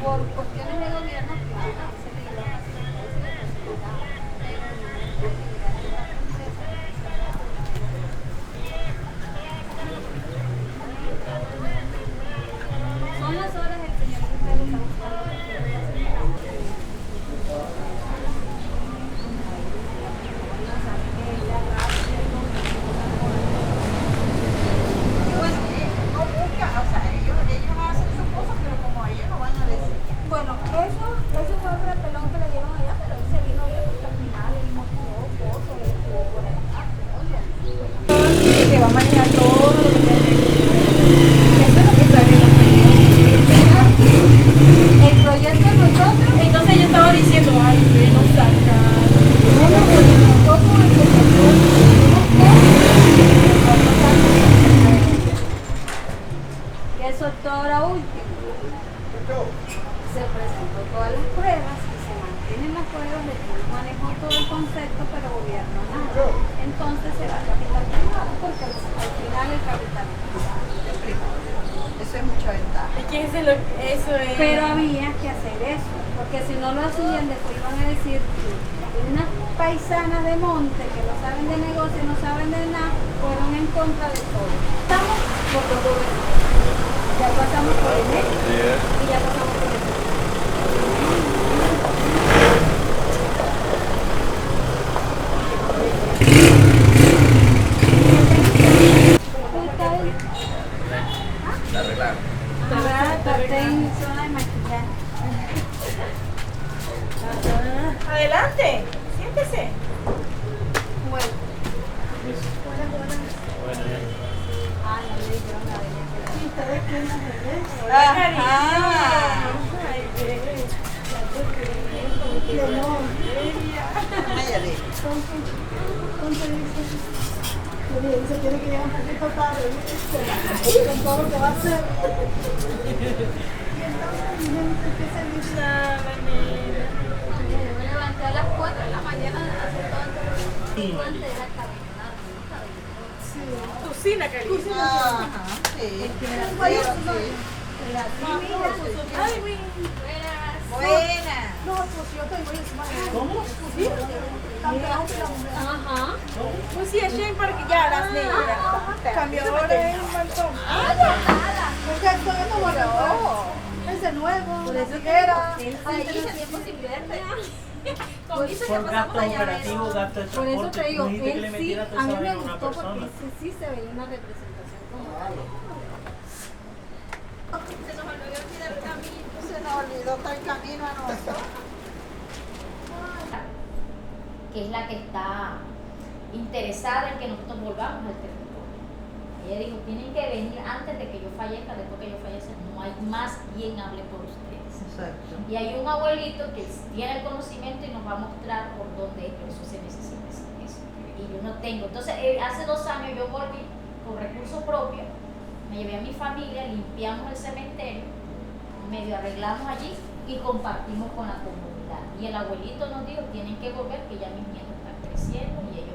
por cuestiones de gobierno, claro, se le iban a hacer, se le presentaba, pero no me actividad de la princesa. Son las horas del señor que ustedes están buscando. Bueno, eso fue el repelón que le dieron allá, pero él se vino bien porque al final él mostró cosas, él estuvo por allá. Oye, que va a manejar todo lo que tiene. Eso es lo que sale en los proyectos. El proyecto de nosotros, entonces yo estaba diciendo, ay, que no saca. No, porque nosotros el proyecto y eso es todo ahora último. Se presentó todas las pruebas y se mantienen las pruebas de que él manejó todo el concepto, pero gobierno nada. Entonces se va a capital privado porque al final el capital es privado. Eso es mucha ventaja. Es que eso es. Pero había que hacer eso, porque si no lo hacían, después iban a decir que unas paisanas de monte que no saben de negocio, no saben de nada, fueron en contra de todo. Estamos por los gobernadores. Ya pasamos por el y ya pasamos por el La arreglaron. Zona de maquillaje. Adelante, siéntese. Bueno. Ah, no le dijeron la Ajá. Váyale. Se tiene que llegar un poquito tarde, con todo lo que va a hacer. Y entonces, mi gente, ¿qué se dice? Yo me levanté a las 4 de la mañana a hacer todo el antes de la cabina. Cocina, cariño. Ajá, sí. Ay, güey. Buena. No, pues yo tengo encima de ¿cómo? Sí, campeón de la mujer. Ajá. Pues sí, es Shane para que ya las negras. Cambiadora en un balcón. Es que estoy en nuevo. Ese nuevo. Por eso era. ahí tiempo sin verte. Por gasto operativo, gasto de Por eso transporte. te digo, Tú dijiste que le él sí, metiera toda a mí esa me vaina a una gustó porque persona. ese sí se veía una representación como tal. Se nos olvidó olvidar el camino. Se nos olvidó todo el camino a nosotros. Que es la que está interesada en que nosotros volvamos al territorio. Ella dijo, tienen que venir antes de que yo fallezca, después que yo fallezca, no hay más quien hable por ustedes. Exacto. Y hay un abuelito que tiene el conocimiento y nos va a mostrar por dónde es, pero eso se necesita eso. Y yo no tengo. Entonces, hace 2 años yo volví con recursos propios, me llevé a mi familia, limpiamos el cementerio, medio arreglamos allí y compartimos con la comunidad. Y el abuelito nos dijo, tienen que volver, que ya mis nietos están creciendo y ellos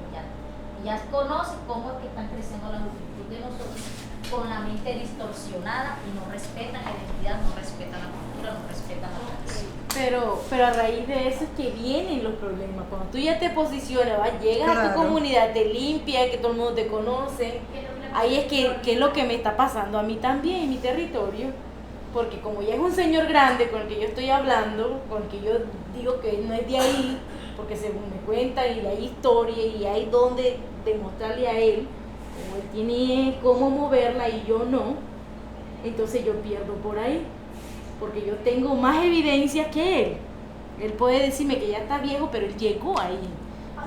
ya conocen cómo es que están creciendo la juventud de nosotros con la mente distorsionada y no respetan la identidad, no respetan la cultura, no respetan la tradición. Pero a raíz de eso es que vienen los problemas. Cuando tú ya te posicionas, llegas a Claro. tu comunidad, te limpia, que todo el mundo te conoce, ahí es que es lo que me está pasando a mí también en mi territorio. Porque como ya es un señor grande con el que yo estoy hablando, con el que yo digo que no es de ahí, porque según me cuentan y hay historia y hay donde demostrarle a él, como él tiene cómo moverla y yo no, entonces yo pierdo por ahí, porque yo tengo más evidencias que él. Él puede decirme que ya está viejo, pero él llegó ahí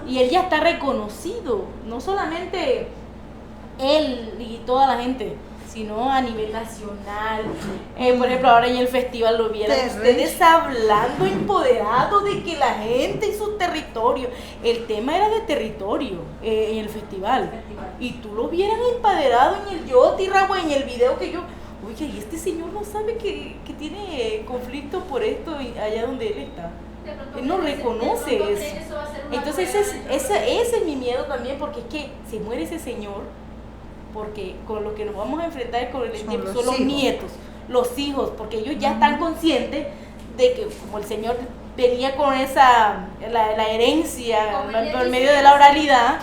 y él ya está reconocido, no solamente él y toda la gente, sino a nivel nacional. Por ejemplo, ahora en el festival lo vieron ustedes hablando empoderado de que la gente y su territorio, el tema era de territorio en el festival, y tú lo vieras empoderado en el Yoti Rabo, en el video que yo, oye, y este señor no sabe que tiene conflicto por esto allá donde él está. Él no reconoce eso. Entonces ese es mi miedo también, porque es que se muere ese señor, porque con lo que nos vamos a enfrentar con el tiempo son los nietos, los hijos, porque ellos ya están conscientes de que como el señor venía con la herencia Como por ella medio dice, de la oralidad,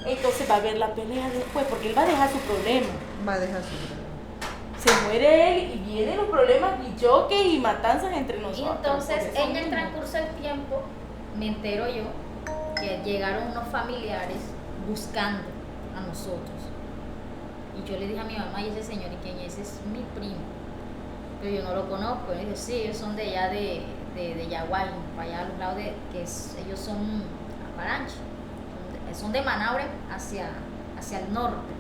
entonces va a haber la pelea después, porque él va a dejar su problema. Va a dejar su problema. Se muere él y vienen los problemas y choques y matanzas entre Y nosotros. entonces, por eso en el mismo. transcurso del tiempo, me entero yo que llegaron unos familiares buscando a nosotros. Y yo le dije a mi mamá, y ese señor, ¿y quién es? Ese es mi primo. Pero yo no lo conozco. Y le dije, sí, ellos son de allá de Yaguay, para allá a los lados ellos son Aparanche, son de Manaure hacia el norte.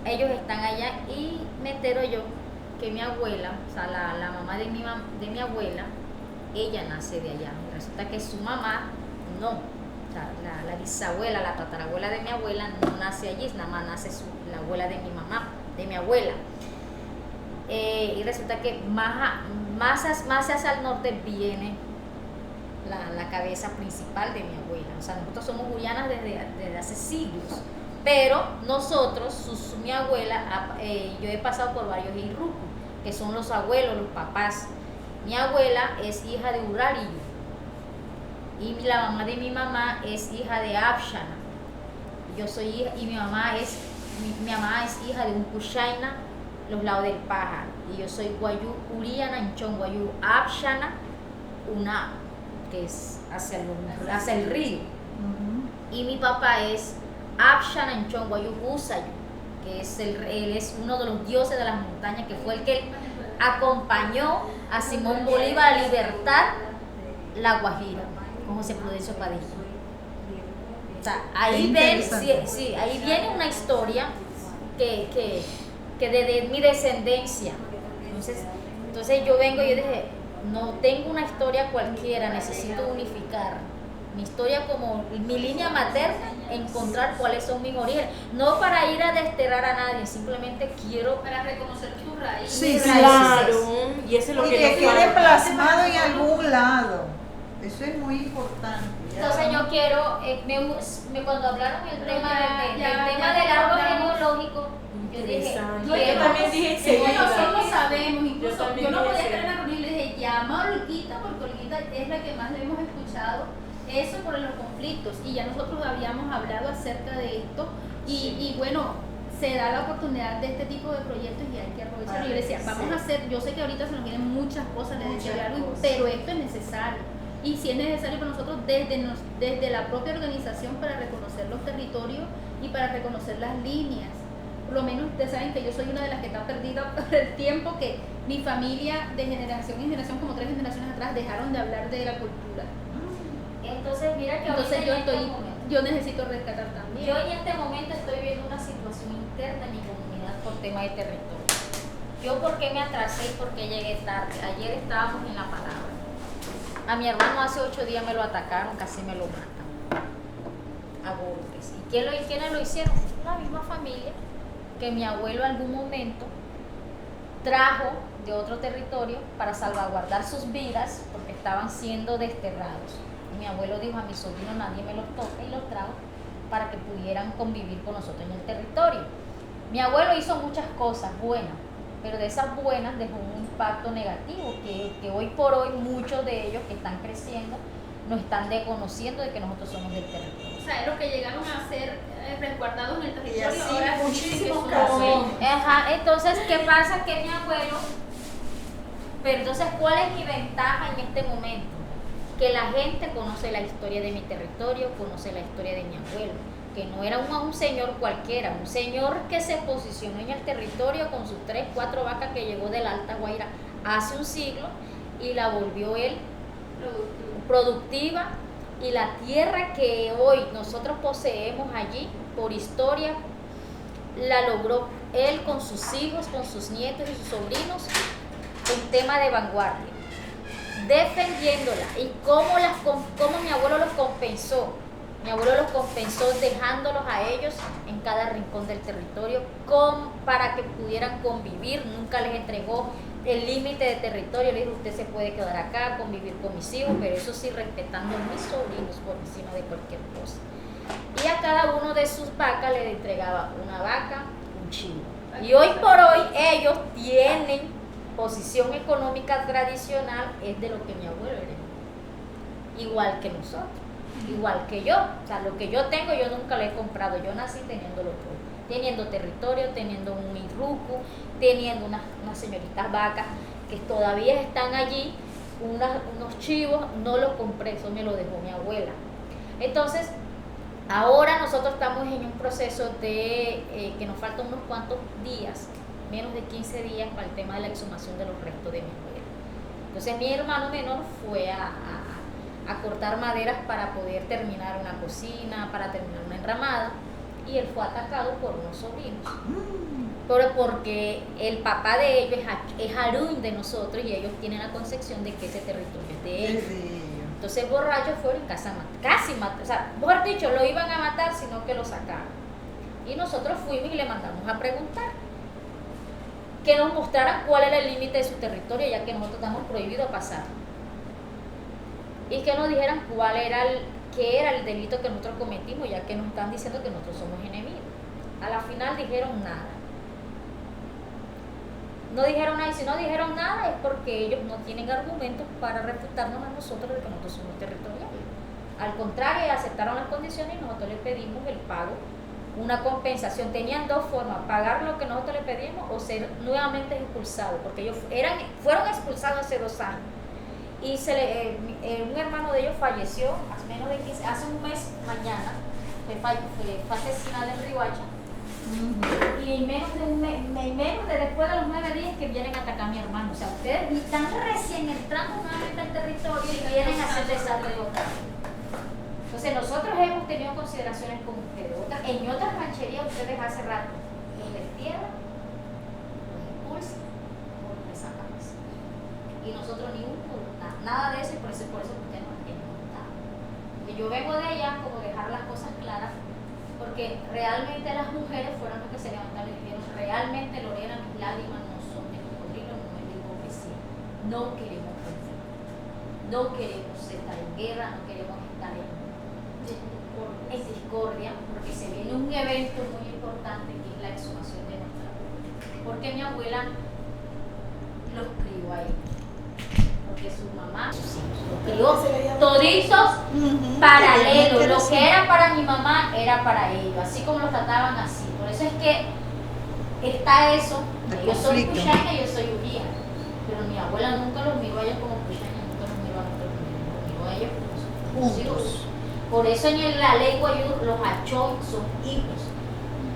Ellos están allá y me entero yo que mi abuela, o sea, la mamá de mi abuela, ella nace de allá. Resulta que su mamá no, o sea, la bisabuela, la tatarabuela de mi abuela no nace allí, nada más nace la abuela de mi mamá, de mi abuela. Y resulta que más hacia el norte viene la cabeza principal de mi abuela. O sea, nosotros somos guyanas desde hace siglos. Pero nosotros, mi abuela, yo he pasado por varios irrucos, que son los abuelos, los papás. Mi abuela es hija de Urarillo y la mamá de mi mamá es hija de Abshana. Yo soy hija, y mi mamá es hija de un Kushaina, los lados del pájaro. Y yo soy Guayú Uriana, Anchón, Guayú Abshana, una que es hacia el río. Y mi papá es Abshana Anchón, Guayú Usayo, que él es uno de los dioses de las montañas, que fue el que acompañó a Simón Bolívar a libertar la Guajira con José Prudencio Padilla. O sea, ahí viene una historia que de mi descendencia. Entonces yo vengo y yo dije, no tengo una historia cualquiera, necesito unificar mi historia como mi línea materna, encontrar cuáles son mis orígenes, no para ir a desterrar a nadie, simplemente quiero Para reconocer tus raíces. Sí, Claro, y eso es lo Y que que nos quede falta. plasmado en algún lado. Eso es muy importante. Entonces yo quiero, cuando hablaron el tema del árbol genealógico, yo dije, Interesante. No, Yo yo también dije Sí, enseguida. nosotros sabemos, incluso también yo no dije podía estar en enseguida. la reunión y le dije, llama a Olguita, porque Olguita es la que más le hemos escuchado eso por los conflictos, y ya nosotros habíamos hablado acerca de esto, y bueno, se da la oportunidad de este tipo de proyectos y hay que aprovecharlo. Yo le decía, vamos a hacer, yo sé que ahorita se nos vienen muchas cosas, les decía algo, pero esto es necesario. Y si es necesario para nosotros desde la propia organización, para reconocer los territorios y para reconocer las líneas. Por lo menos ustedes saben que yo soy una de las que está perdida por el tiempo, que mi familia de generación en generación, como 3 generaciones atrás, dejaron de hablar de la cultura. entonces mira que Entonces ahorita en este momento, yo necesito rescatar también. yo en este momento estoy viendo una situación interna en mi comunidad por tema de territorio. Yo por qué me atrasé y por qué llegué tarde. Ayer estábamos en la palabra. A mi hermano hace 8 días me lo atacaron, casi me lo matan a golpes. ¿Y quiénes lo hicieron? La misma familia que mi abuelo en algún momento trajo de otro territorio para salvaguardar sus vidas porque estaban siendo desterrados. Y mi abuelo dijo a mi sobrino, nadie me los toca, y los trajo para que pudieran convivir con nosotros en el territorio. Mi abuelo hizo muchas cosas buenas, pero de esas buenas dejó un impacto negativo que hoy por hoy muchos de ellos que están creciendo nos están desconociendo de que nosotros somos del territorio. O sea, los que llegaron a ser resguardados en el territorio, así, ahora muchísimos dicen que casos. son- Ajá, entonces, ¿qué pasa? Que mi abuelo, pero entonces, ¿cuál es mi ventaja en este momento? Que la gente conoce la historia de mi territorio, conoce la historia de mi abuelo, que no era un señor cualquiera, un señor que se posicionó en el territorio con sus 3, 4 vacas que llegó de la Alta Guaira hace un siglo y la volvió él productiva, y la tierra que hoy nosotros poseemos allí por historia la logró él con sus hijos, con sus nietos y sus sobrinos en tema de vanguardia, defendiéndola. Y cómo mi abuelo los compensó. Mi abuelo los compensó dejándolos a ellos en cada rincón del territorio para que pudieran convivir. Nunca les entregó el límite de territorio, le dijo, usted se puede quedar acá, convivir con mis hijos, pero eso sí respetando a mis sobrinos por encima de cualquier cosa. Y a cada uno de sus vacas le entregaba una vaca, un chivo. Y hoy por hoy ellos tienen posición económica tradicional es de lo que mi abuelo heredó. Igual que nosotros, igual que yo. O sea, lo que yo tengo yo nunca lo he comprado. Yo nací teniéndolo todo. Teniendo territorio, teniendo un irruco, teniendo unas señoritas vacas que todavía están allí, unos chivos, no los compré, eso me lo dejó mi abuela. Entonces, ahora nosotros estamos en un proceso de que nos faltan unos cuantos días, menos de 15 días para el tema de la exhumación de los restos de mi abuela. Entonces mi hermano menor fue a cortar maderas para poder terminar una cocina, para terminar una enramada, y él fue atacado por unos sobrinos. Pero porque el papá de ellos es Harún de nosotros y ellos tienen la concepción de que ese territorio es de ellos. Entonces borrachos fueron casi mataron, o sea, mejor dicho, lo iban a matar, sino que lo sacaron. Y nosotros fuimos y le mandamos a preguntar, que nos mostraran cuál era el límite de su territorio, ya que nosotros estamos prohibidos pasar. Y que nos dijeran qué era el delito que nosotros cometimos, ya que nos están diciendo que nosotros somos enemigos. A la final dijeron nada. No dijeron nada, y si no dijeron nada es porque ellos no tienen argumentos para refutarnos a nosotros de que nosotros somos territoriales. Al contrario, aceptaron las condiciones y nosotros les pedimos el pago, una compensación. Tenían dos formas: pagar lo que nosotros les pedimos o ser nuevamente expulsados, porque ellos fueron expulsados hace 2 años. Y un hermano de ellos falleció hace un mes mañana, fue asesinado en Riohacha. Y menos de después de los 9 días que vienen a atacar a mi hermano. O sea, ustedes están recién entrando nuevamente al territorio y vienen a hacer desastre otra vez. Entonces nosotros hemos tenido consideraciones con ustedes. En otras rancherías ustedes hace rato los destierran, los expulsan o los desaparecen. Y nosotros ni nada de eso, y por eso ustedes no tienen nada. Y yo vengo de allá como dejar las cosas claras, porque realmente las mujeres fueron las que se levantaron y dijeron: realmente, Lorena, mis lágrimas no son de cocodrilo, no es de hipocresía. No queremos conflicto, no queremos estar en guerra, no queremos estar en discordia, porque se viene un evento muy importante que es la exhumación de nuestra abuela. Porque mi abuela los crió ahí, porque su mamá, sus hijos, los crió toditos paralelos. Lo que era para mi mamá era para ellos, así como los trataban así. Por eso es que está eso. Yo soy Pushana y yo soy Uría, pero mi abuela nunca los miró a ellos como Pushana, nunca los miró a nosotros, los miró a ellos como sus hijos. Por eso en la ley Guayú los achó son hijos.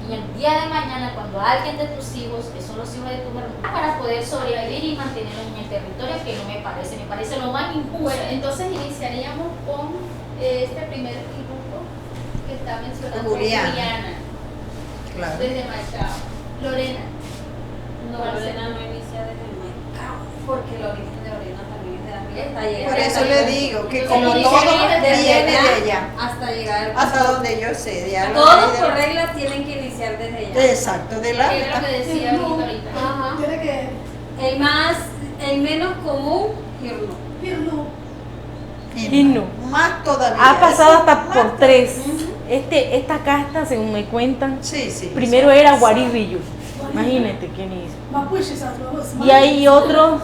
Y el día de mañana, cuando alguien de tus hijos, que son los hijos de tus hermanos, para poder sobrevivir y mantenerlos en el territorio, que no me parece lo más injusto. Bueno, entonces iniciaríamos con este primer grupo que está mencionando Juliana. Claro. Desde Machado. Lorena. No, Lorena no inicia desde Machado, porque el origen de Lorena también es de la Rieta. Por eso le digo que Entonces, como inicia todo desde viene de allá, hasta llegar hasta donde yo sé, ya todos por regla tienen que iniciar desde allá. exacto, de la Era lo que decía ahorita. Ajá. Tiene que El menos común, Hirnu. irnos. no. Más todavía. Ha pasado hasta Más por 3. Esta casta, según me cuentan, Sí. primero era Guarirrillo. Imagínate quién hizo. Mapuches, los Y hay otros,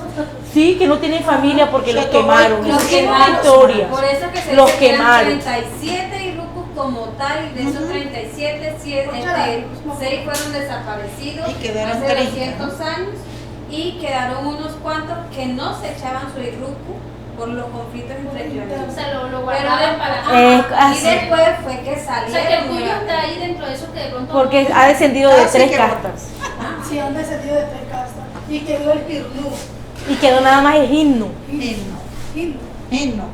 sí, que no tienen familia porque los quemaron. Los Eso tiene una quemaron. historia. Por eso que se Los dice que eran quemaron. 37 irrucos como tal, y de esos 37, 6 fueron desaparecidos Y quedaron hace 30, 200 años, y quedaron unos cuantos que no se echaban su irruco por los conflictos entre ellos. O sea, lo Pero guardaban para. Es y así. después fue que O salieron. sea, que el tuyo está ahí dentro de esos que de pronto. Porque ha descendido de Así 3 que- castas. Sí, han descendido de 3 castas. Y quedó el Hirnu. Y quedó nada más el Hirnu. Himno.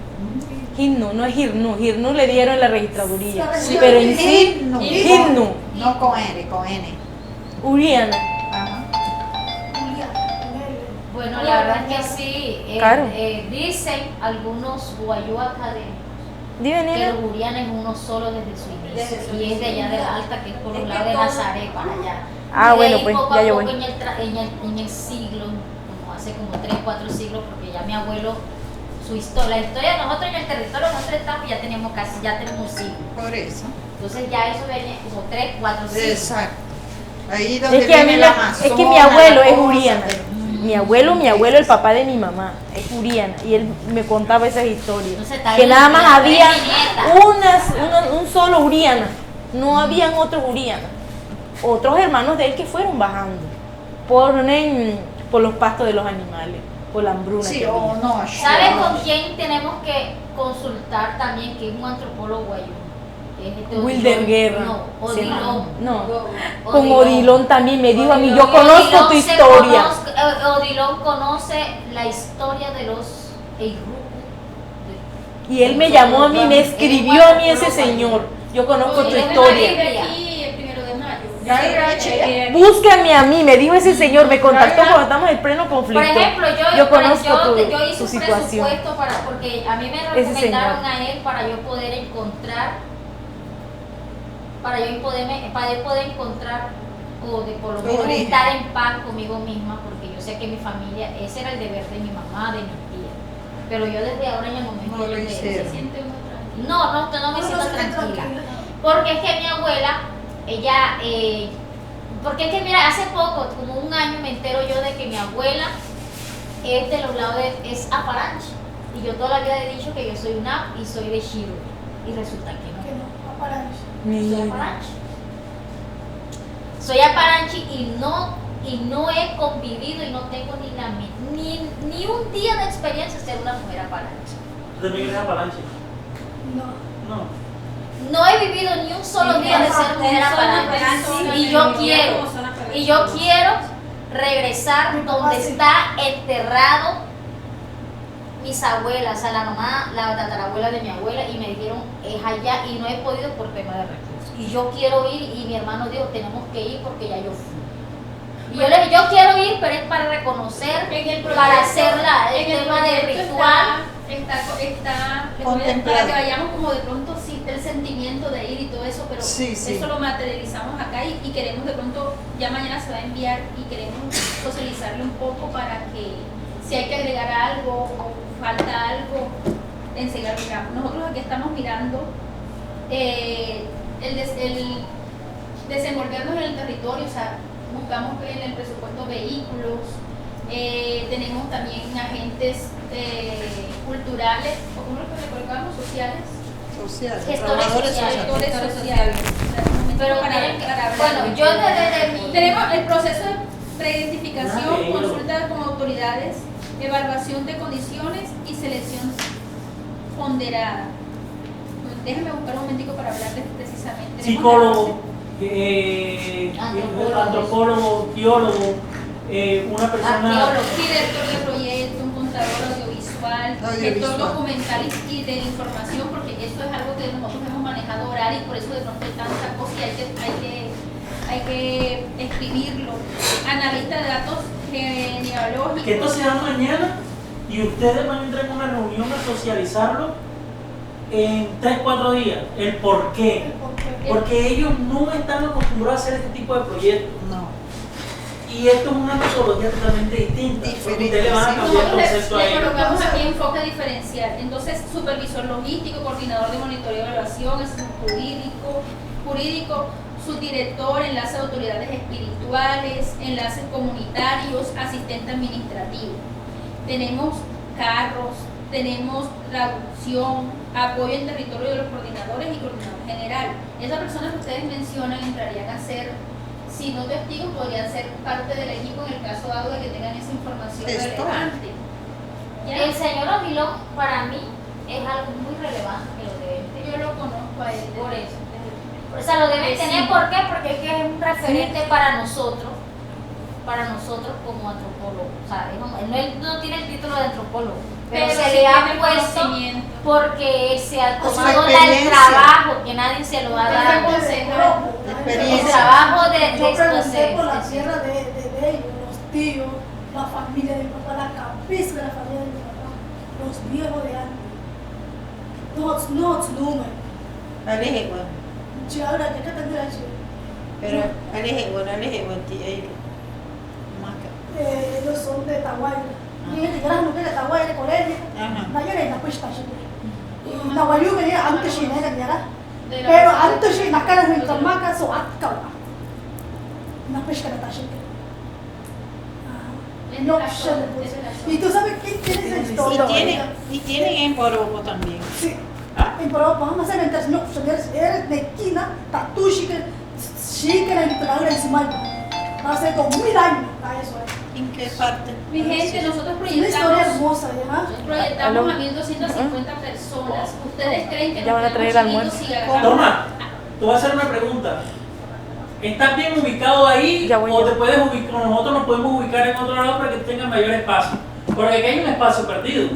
Hirnu, no es Hirnu. Hirnu le dieron la registraduría. Sí. Pero en sí, Himno. Hirnu. No con N, con N. Uriana. Ajá. Bueno, la verdad es que sí. Claro. Dicen algunos guayú académicos Dime, que nena. los Uriana es uno solo desde su inicio. Desde su Y es de allá de la Alta, que es por Es un que lado de todo- Nazaret para allá. Ah, Y de bueno, ahí pues, poco ya a yo poco voy. en el siglo, como hace como 3, 4 siglos, porque ya mi abuelo, la historia de nosotros en el territorio, nosotros estamos, ya tenemos un siglo. Por eso. Entonces ya eso viene como 3, 4 siglos. Exacto. Ahí donde Es que, viene la es que mi abuelo es Uriana. Mi abuelo, el papá de mi mamá, es Uriana, y él me contaba esas historias. Entonces, está Que bien, nada más pero había es mi nieta. un solo Uriana, no habían otros Uriana. Otros hermanos de él que fueron bajando por los pastos de los animales, por la hambruna. Sí, que o había. no. ¿Sabes con quién tenemos que consultar también? Que es un antropólogo ayuno. Wilder Guerra. No, Se Odilon. llama. No. Con Odilon también me dijo a mí, yo Odilon conozco tu se historia. Odilon conoce la historia de los Eiruku. Y él me llamó a mí, me escribió a mí ese señor. Yo conozco tu Oye, historia. aquí el 1 de mayo. Búscame a mí, me dijo ese señor, me contactó cuando estamos en pleno conflicto. Por ejemplo, yo conozco yo hice tu un situación. presupuesto porque a mí me Ese recomendaron señor. a él para yo poder encontrar, o de por lo menos Origen. estar en paz conmigo misma, porque yo sé que mi familia, ese era el deber de mi mamá, de mi tía. Pero yo desde ahora en el momento No lo yo me- hicieron. Se siente muy tranquilo. no me siento tranquila. Porque es que mi abuela, ella, porque es que mira, hace poco, como un año, me entero yo de que mi abuela es de los lados es Aparanchi. Y yo toda la vida he dicho que yo soy una y soy de Shiro. Y resulta que no. Que no, apararse. Soy Aparanchi. Soy Aparanchi y no he convivido y no tengo ni un día de experiencia de ser una mujer Aparanchi. ¿Tú también eres Apalanche? No. No. No he vivido ni un solo día de ser mujer Aparanchi. Y yo quiero regresar donde está enterrado mis abuelas, o sea, la mamá, la tatarabuela de mi abuela, y me dijeron, es allá, y no he podido por tema de recursos. Y yo quiero ir, y mi hermano dijo, tenemos que ir porque ya yo fui. Y yo le dije, yo quiero ir, pero es para reconocer, para hacer el tema de ritual. Está Contemplado. para que vayamos como de pronto sí el sentimiento de ir y todo eso, pero Sí, sí. eso lo materializamos acá y queremos de pronto, ya mañana se va a enviar y queremos socializarlo un poco para que si hay que agregar algo o falta algo, enseguida lo miramos. Nosotros aquí estamos mirando el desenvolvernos en el territorio, o sea, buscamos en el presupuesto vehículos, tenemos también agentes culturales, o como lo que colocamos, sociales, Sociales, Gestores trabajadores sociales. sociales. gestores sociales. Pero para miren que- hablar bueno, de yo esto. desde mi... Tenemos el proceso de preidentificación, Ah, consulta con autoridades, evaluación de condiciones y selección ponderada. Déjenme buscar un momentico para hablarles precisamente. Tenemos Psicólogo, Antropólogo. antropólogo, biólogo, una persona. Arqueólogo. director de proyecto, un contador audiovisual, gestor documental y de información, porque esto es algo que nosotros hemos manejado oral y por eso de pronto hay tanta cosa y hay que escribirlo. Analista de datos genealógicos. Que esto se da mañana y ustedes van a entrar en una reunión a socializarlo en 3-4 días. El por qué. Porque ellos no están acostumbrados a hacer este tipo de proyectos. No. Y esto es una metodología totalmente distinta. Porque ustedes le van a Sí. cambiar el Nosotros concepto a le ellos. colocamos aquí enfoque diferencial. Entonces, supervisor logístico, coordinador de monitoreo y evaluación, asesor jurídico, subdirector, enlace de autoridades espirituales, enlaces comunitarios, asistente administrativo. Tenemos carros, tenemos traducción, apoyo en territorio de los coordinadores y coordinador general. Esas personas que ustedes mencionan entrarían a ser, si no testigos, podrían ser parte del equipo en el caso dado de que tengan esa información Esto. relevante. ¿Ya? El señor Odilon para mí es algo muy relevante que lo deben tener. Yo lo conozco a él. Por eso. O sea, lo deben tener, ¿por qué? Porque es que es un referente para nosotros como antropólogos. O sea, él no tiene el título de antropólogo, pero Pero se sí le ha tiene puesto conocimiento. porque él se ha Por su tomado el experiencia. trabajo que nadie se lo ha Él dado. aconseja. El Experiencia. trabajo de Yo pregunté por la esto, tierra de ellos, los tíos, la familia de mi papá, la cabeza de la familia de mi papá, los viejos de antes. No, número. Aleje igual, Ya ahora, ¿qué tendrá yo? pero aleje igual, tía, ahí. Maca. Ellos son de Tahuayra. Y ellos llegaron a de Tahuayra, de colegio. Ajá. No, yo no puedo estar y la guayú que llega antes de llegar. De la Pero persona- antes de la cara de mi tamaca, so acaba. Una pesca de tacho. no, y tú sabes qué tiene esa historia. Y tienen en Poropo también. Sí. En Poropo, vamos a inventar, no, eres de esquina, tatu chica en tu lado encima. Hace 2000 años, eso es. ¿En qué parte? Mi gente, nosotros Una historia hermosa, ¿ya? proyectamos a 1250 personas. ¿Ustedes creen que Ya van a traer el almuerzo. Toma, te voy a hacer una pregunta. ¿Estás bien ubicado ahí Ya voy o yo. te puedes ubicar, nosotros nos podemos ubicar en otro lado para que tenga mayor espacio? Porque aquí hay un espacio perdido.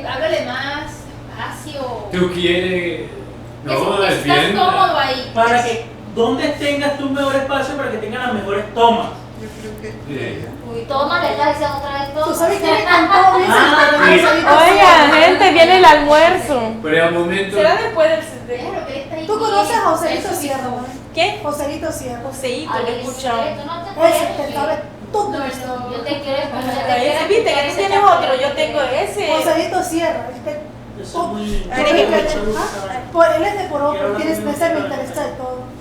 Háblale más, espacio. ¿Tú quieres? No, es Estás bien. cómodo ahí. Para que donde tengas tu mejor espacio para que tengan las mejores tomas. Yo creo que... Sí. Toma, le estás diciendo otra vez todo. ¿Tú sabes quién me contó bien? Oigan, gente, viene el almuerzo. Pero al momento. ¿Será después del Déjalo que él está ahí. ¿Tú conoces a Joselito Eso sí. Sierra, ¿no? ¿Qué? Joselito Sierra. Joseíto, lo he escuchado. Tú no te Ese puedes te sabe todo la Yo historia. te quiero escuchar. Ese, viste que tú tienes otro, yo tengo ese. Joselito Sierra. Yo soy muy... Él es de Poropo, tiene cementerio, está de todo.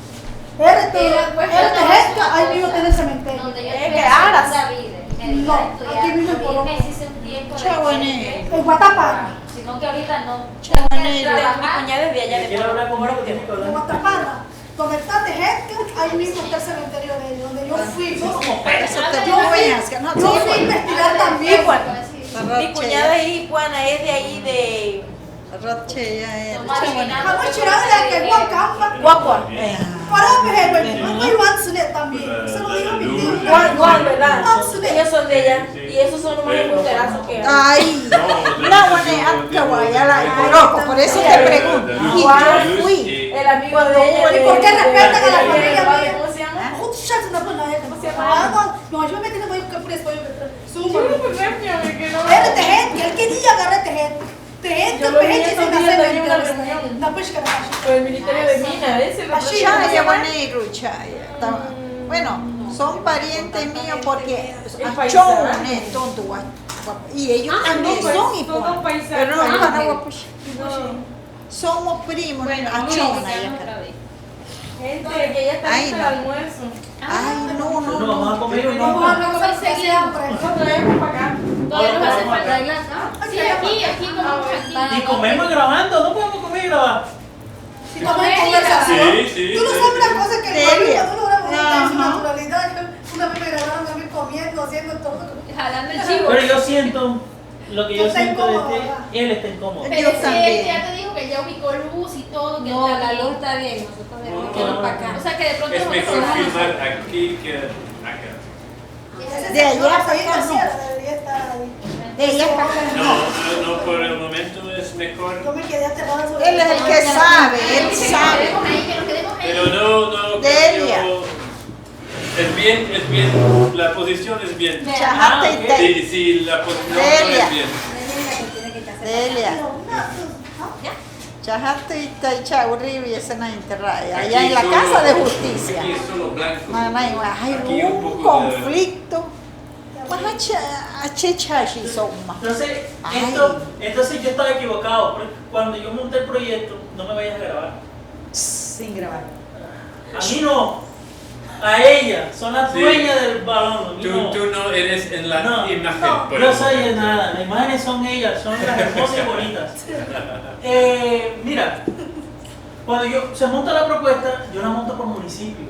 Él de Jesca, ahí mismo tiene cementerio. Donde yo Es estoy que haciendo Aras. la vida. Me No, dediqué a estudiar, aquí vive porque por me hice un tiempo de Chaguané. En Guatapara. sino que ahorita no. Chaguané. Mi cuñada es de allá de Quiero hablar Poropo. conmigo, tienes que En hablar. Guatapara. Donde está de Jesca, ahí mismo está el cementerio de ellos, donde yo fui. Son como perros. Eso te digo, que no Yo fui a investigar también. Mi cuñada es Juana, es de ahí de Roche ya es. Vamos a tirar de que Guacamba. Guapua. Para ver, no hay Wansunet también. Se lo digo a mi tío. Juan, ¿verdad? Wansunet. Ellos son de ella. Y esos son los más embusterazos que hay. Ay, no, bueno, que vaya la Poropo, por eso te pregunto. Y yo fui. El amigo de ella. ¿Y por qué respetan a la familia ¿Cómo mía? se llama? Hutshats na pala eh. No, yo me tengo que ir por eso. Suma. Él de gente, él quería agarrar de gente. De gente, Yo lo vi gente estos se días hace en una reunión. la pesca de la Por el Ministerio de Minas, ese lo Así, Chaya, Negro, Chaya. Bueno, son parientes míos porque Achón es tonto, y ellos también son todos paisanos. pero no Ah, para ok. Guapuchi. Somos primos, Bueno, vamos a Achón invitarnos allá. otra vez. Gente, que ya está Ay, listo el no. almuerzo. Ay, no, Nosotros no, vamos a no. comer hoy Vamos mismo. a comer que sea hambre. Nosotros traemos para acá. Todavía nos hace Vamos falta. acá. Sí, aquí comemos aquí. Y comemos grabando, no podemos comer y grabar. Si estamos en conversación. Sí, sí, Tú no sí, sabes sí. las cosas que Delia. tú no grabas en Ajá. su naturalidad. Una vez me grabaron a mí comiendo, haciendo todo. Jalando el chivo. Pero yo siento, lo que yo Está siento incómodo, es que ¿verdad? él está incómodo. Pero Yo si él también. ya te dijo que ya ubicó luz y todo, que No, está la bien. luz está bien, nosotros debemos No, quedar no, para no. acá. O sea que de pronto Es nosotros mejor vamos a- filmar aquí que acá. De allá para ahí acá no. debería estar ahí. De ella para acá No, no. no, por el momento es Yo mejor. me quedé aterrada sobre Él es el que sabe, él Que nos sabe. quedemos ahí, que nos quedemos ahí. Pero no, Delia. es bien, la posición es bien. Chajate y te. Sí, la posición Delia. es bien. Delia. Chajate y te echa horrible y esa no enterrada. Allá Aquí en la solo- casa de justicia. Aquí es solo blanco. Mamá, hay Aquí un un poco de- conflicto. Pues a chechashi son más. Entonces, Ay. entonces yo estaba equivocado. Porque cuando yo monté el proyecto, no me vayas a grabar. Sin grabar. A mí no. A ella. Son las Sí. dueñas del balón. A mí no. Tú no eres en la No, imagen. no, por No el soy de momento. nada, las imágenes son ellas, son las hermosas y bonitas. Mira, cuando se monta la propuesta, yo la monto por municipio.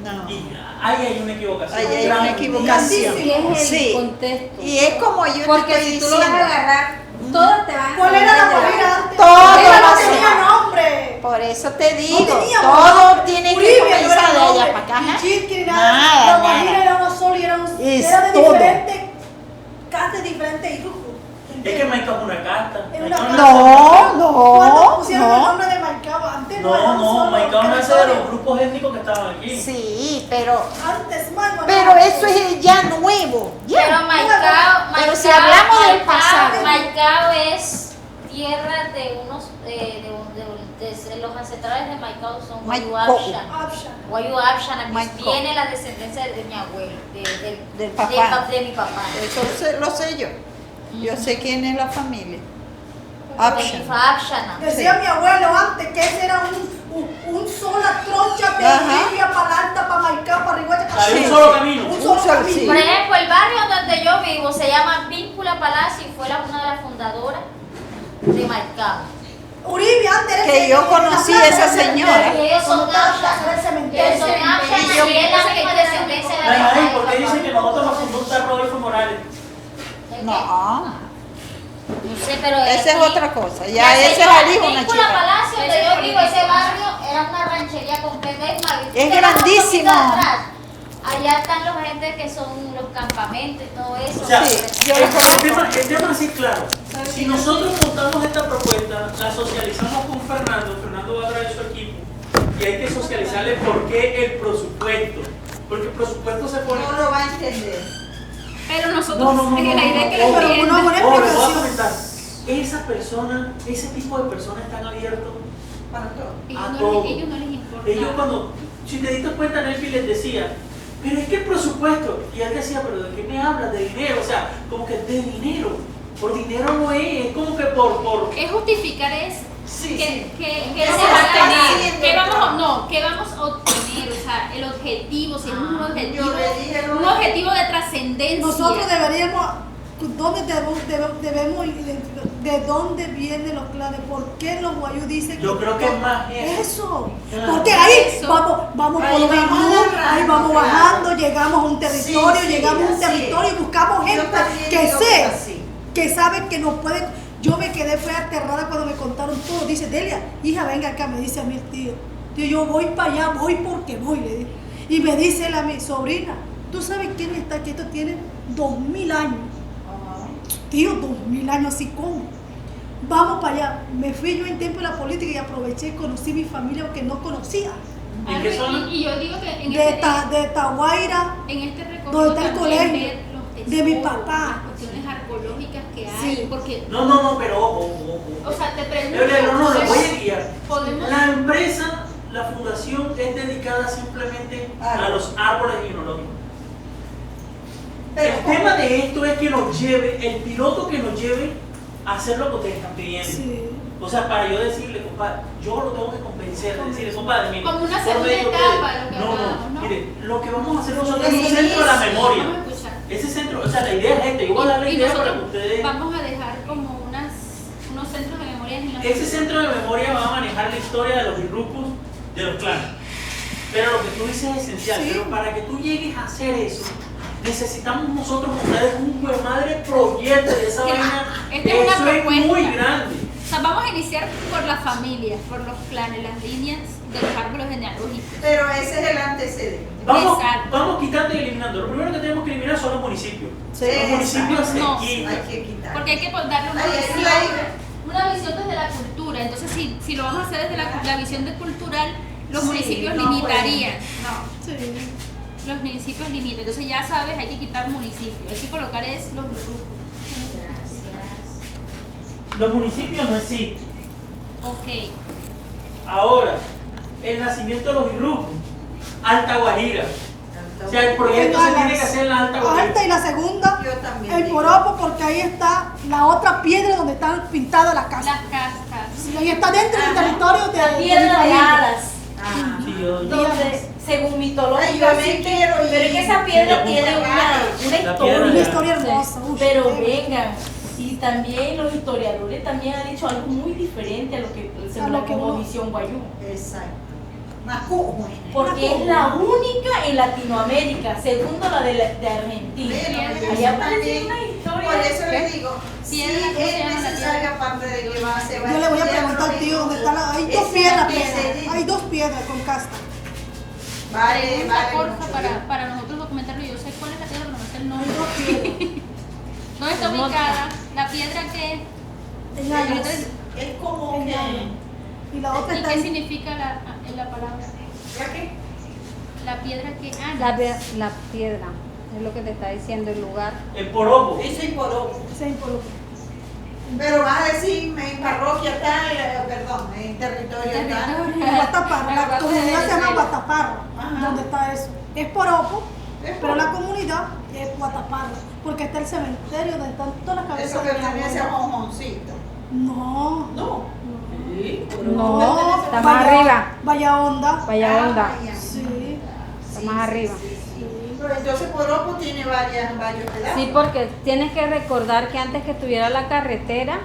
No. Y ahí hay una equivocación. Ahí hay grande. una equivocación. ¿Qué es el Sí. contexto? Y es como yo te Porque estoy si tú lo vas a diciendo. agarrar, todos te van a ¿Cuál era la saber de Guajira antes? Todo Guajira va a no ser. tenía nombre. Por eso te digo, tenía todo nombre. tiene que Uribe no era comenzar de nombre. allá para acá. Y ajá. Chitki, Nada, nada. La Guajira nada. era uno solo y era, Es era de todo. diferente, casi diferente y grupo. Es que Maicao es una carta. Era una Maicao carta. No, Cuando no, pusieron el no. nombre de Maicao, antes no era un No, solo Maicao nace de los territorio. grupos étnicos que estaban aquí. Sí, pero Antes más. eso es ya nuevo. Pero Ya. Maicao, Pero si hablamos del pasado. Maicao es tierra de unos, de los ancestrales de Maicao son Guayu Maicao. Abshana. Guayu Abshana, que Maicao. viene la descendencia de mi abuelo, Del papá. de mi papá. Eso lo sé yo. Yo sé quién es la familia. De mi Abshan. Abshana. Decía mi abuelo antes que ese era un sola troncha de Ajá. Libia para alta, para Maicao, para Riguacha, para Hay un Sí. solo camino. Un Un solo solo, camino. sí. Por ejemplo, el barrio donde yo vivo se llama Víncula Palacio y fue una de las fundadoras de Marcado. Uribe, antes era Que el- yo la conocí plaza a esa del señora. cementerio, Y ellos son cuando estaba la Nacha. plaza del cementerio. Ellos son Nacha y es la misma descendencia de Ay, la porque dicen que nosotros nos fundó un tal Rodolfo Morales. No, No sé, pero esa es aquí- otra cosa. La Ya ese es señora el hijo de una Víncula chica. Palacio, donde yo vivo, ese barrio era una ranchería completa. Es más, Es te vas un grandísimo. poquito atrás, allá están los gente que son los campamentos y todo eso. O sea, Sí, yo el lo conozco. tema sí es claro. Si nosotros montamos esta propuesta, la socializamos con Fernando va a traer su equipo y hay que socializarle por qué el presupuesto. Porque el presupuesto se pone. No lo va a entender. Pero nosotros, No, la idea es que lo ojo, Pero entiendan. una buena ojo, les voy a explicación. comentar. Esa persona, ese tipo de personas están abiertos Para todo. a todo. Ellos no les importa. Ellos cuando, si te diste cuenta, Nelfi les decía, pero es que el presupuesto, y él decía, pero ¿de qué me hablas? De dinero, o sea, como que de dinero, por dinero no es como que por... Es justificar es Sí, que, sí. que No se se va está a tener, haciendo que vamos, todo. no, que vamos a obtener, o sea, el objetivo, si es un objetivo, yo le dije lo un objetivo de trascendencia. Nosotros deberíamos, ¿dónde debemos identificar? ¿De dónde vienen los clanes? ¿Por qué los guayú dicen Yo creo que es más eso. eso? Claro. Porque ahí Eso. vamos Ahí por vamos menú, agarrando, ahí vamos claro. bajando, llegamos a un territorio, Sí, sí, llegamos a un así territorio y buscamos Yo gente también que digo sé, así. que sabe que nos puede. Yo me quedé fue aterrada cuando me contaron todo. Dice, Delia, hija, venga acá, me dice a mi tío, yo voy para allá, voy porque voy, le dije. Y me dice a mi sobrina, ¿tú sabes quién está aquí? Esto tiene 2000 años. Tío, 2000 años así como. Vamos para allá. Me fui yo en tiempo de la política y aproveché y conocí mi familia que no conocía. ¿En qué zona? Y yo digo que en De Tahuaira, en este recorrido donde está el también colegio, ver los de mi tesoros, papá. las cuestiones arqueológicas que hay, Sí. porque, No, pero ojo. o sea, te pregunto, No, la voy a guiar. podemos, La empresa, la fundación es dedicada simplemente a los árboles genealógicos. Pero El ¿cómo? tema de esto es que nos lleve, el piloto que nos lleve a hacer lo que ustedes están pidiendo. Sí. O sea, para yo decirle, compadre, yo lo tengo que convencer, de decirle, compadre, mire, Como una por segunda medio etapa, ustedes- lo que no, hablábamos, ¿no? mire, lo que vamos a hacer nosotros es Sí, un sí, centro de la sí. memoria. vamos a escuchar. Ese centro, o sea, la idea es esta, yo voy a dar la Y idea para nosotros que ustedes... vamos a dejar como unos centros de memoria en la Ese centro de memoria va a manejar la historia de los grupos, de los clanes. Pero lo que tú dices es esencial, Sí. pero para que tú llegues a hacer eso, necesitamos nosotros ustedes un buen madre proyecto de esa vaina. Esta es una Eso es propuesta. muy grande. O sea, vamos a iniciar por las familias, por los clanes, las líneas de los árboles genealógicos. Pero ese es el antecedente. Exacto. Vamos quitando y eliminando. Lo primero que tenemos que eliminar son los municipios. Sí, Los municipios se No. quitan. Hay que quitar. Porque hay que darle Ay, ay, una visión desde la cultura. Entonces, si lo vamos a hacer desde la visión de cultural, los Sí, municipios no limitarían. Sí. Los municipios limitan. Entonces, ya sabes, hay que quitar municipios. Hay que colocar es los grupos. Los municipios no existen. Ok. Ahora, el nacimiento de los grupos. Alta Guajira. O sea, el proyecto se tiene que hacer en la Alta Guajira. Alta y la segunda, Yo también el digo. Poropo, porque ahí está la otra piedra donde están pintadas las casas. Las castas. Sí, ahí está dentro del territorio de La mi piedra de familia. Alas, Ah. Sí, yo- donde, según Ay, yo mitológicamente, sí quiero ir. pero es que esa piedra Sí, tiene apunta. una La historia. piedra Una historia hermosa. Sí. Uf, Pero qué vengan, y también los historiadores también han dicho algo muy diferente a lo que se A lo que como uno- visión guayú. Exacto. Macujo. Porque es la única en Latinoamérica, segundo la de Argentina. Bueno, Allá yo aparece también. una historia. Por eso le digo, si Piedra, ¿cómo se es llama la necesario, aparte de que va a ser. Yo le voy a preguntar al tío dónde está la. Hay dos piedras, hay dos piedras con casta. Vale, Pregunta, vale. porfa, mucho. para nosotros documentarlo. Yo sé cuál es la piedra, pero no sé el Hay nombre. dos piedras. ¿Dónde está ubicada? La piedra que. En alas. Es como En que. alas. Y la otra ¿Y está qué en. significa la palabra? ¿Ya qué? La piedra que. La piedra, es lo que te está diciendo el lugar. El Poropo. Eso es Poropo. Sí, en Poropo. Pero vas a decirme en parroquia tal, perdón, en territorio tal. En Guataparra, la comunidad se llama Guataparra, Ajá. donde está eso. Es Poropo, Es pero la Poropo. comunidad es Guataparra, porque está el cementerio donde están todas las cabezas Eso de mi pertenece a abuela. Mojoncito. No, No. Sí, No, está más arriba. Vaya Onda. Vaya onda. Ay, Sí. Está más arriba. Sí, Pero entonces Poropo tiene varios pedazos. Sí, porque tienes que recordar que antes que tuviera la carretera,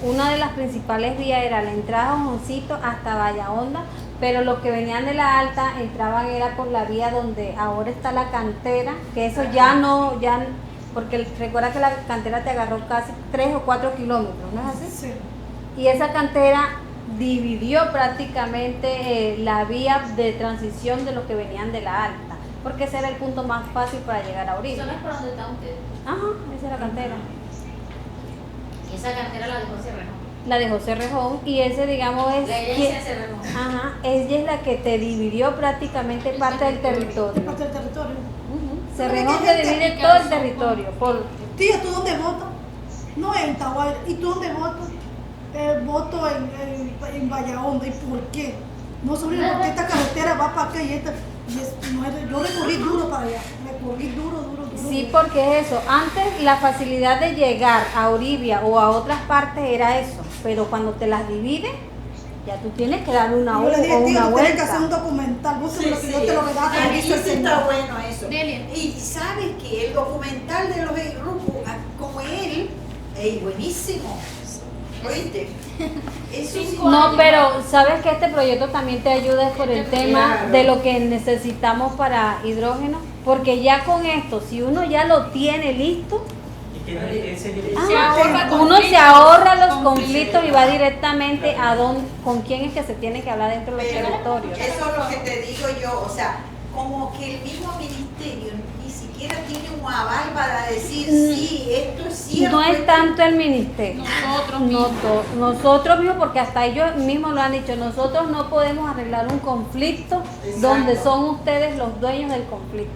una de las principales vías era la entrada a Joncito hasta Valla Honda, pero los que venían de la alta entraban era por la vía donde ahora está la cantera, que eso ya no, porque recuerda que la cantera te agarró casi 3 o 4 kilómetros, ¿no es así? Sí. Y esa cantera dividió prácticamente la vía de transición de los que venían de la alta, porque ese era el punto más fácil para llegar a ¿Eso Orilla. no es por donde está usted? Ajá, esa es la cantera. Y esa cartera la dejó Cerrejón. La de José Rejón, y ese, digamos, es La herencia de Cerrejón. ajá, ella es la que te dividió prácticamente parte del territorio. Parte del territorio. Cerrejón Pero te es que divide gente todo el son territorio. Tía, ¿tú dónde votas? No en Tahuay. ¿Y tú dónde votas? Voto en Valla Honda. ¿Y por qué? No, sobrino, porque esta carretera va para acá y esta. Yo recorrí duro para allá. Recorrí duro. Sí, porque es eso. Antes la facilidad de llegar a Oribia o a otras partes era eso, pero cuando te las dividen, ya tú tienes que dar una Yo le dije, o tío, una tú tienes que hacer un vuelta. documental. Búscame lo que Sí, yo te lo redacto. Ahí Dice el sí está señor. bueno eso. Delia. Y sabes que el documental de los grupos como él, es buenísimo. ¿Oíste? Eso sí. No, pero sabes que este proyecto también te ayuda por el tema Claro. de lo que necesitamos para hidrógeno, porque ya con esto, si uno ya lo tiene listo, Y que ese es el- ah, Se ahorra uno conflictos, se ahorra los conflictos. conflictos y va directamente a dónde, con quién es que se tiene que hablar dentro de los Pero territorios. eso es lo que te digo yo, o sea, como que el mismo ministerio ni siquiera tiene un aval para decir, sí, esto es cierto. No es tanto el ministerio. Nosotros No mismos. nosotros mismos, porque hasta ellos mismos lo han dicho, nosotros no podemos arreglar un conflicto Exacto. donde son ustedes los dueños del conflicto.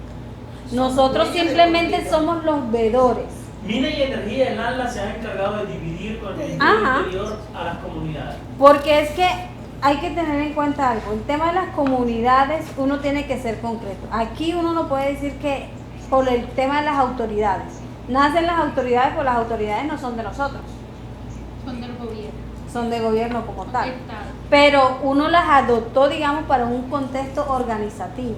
Nosotros dueños del simplemente conflicto. somos los vedores. Mina y Energía en ALA se han encargado de dividir con el Ministerio Ajá. Interior a las comunidades. Porque es que hay que tener en cuenta algo, el tema de las comunidades uno tiene que ser concreto. Aquí uno no puede decir que por el tema de las autoridades. Nacen las autoridades, pues las autoridades no son de nosotros, Son del gobierno. son de gobierno como tal. Estado. Pero uno las adoptó, digamos, para un contexto organizativo.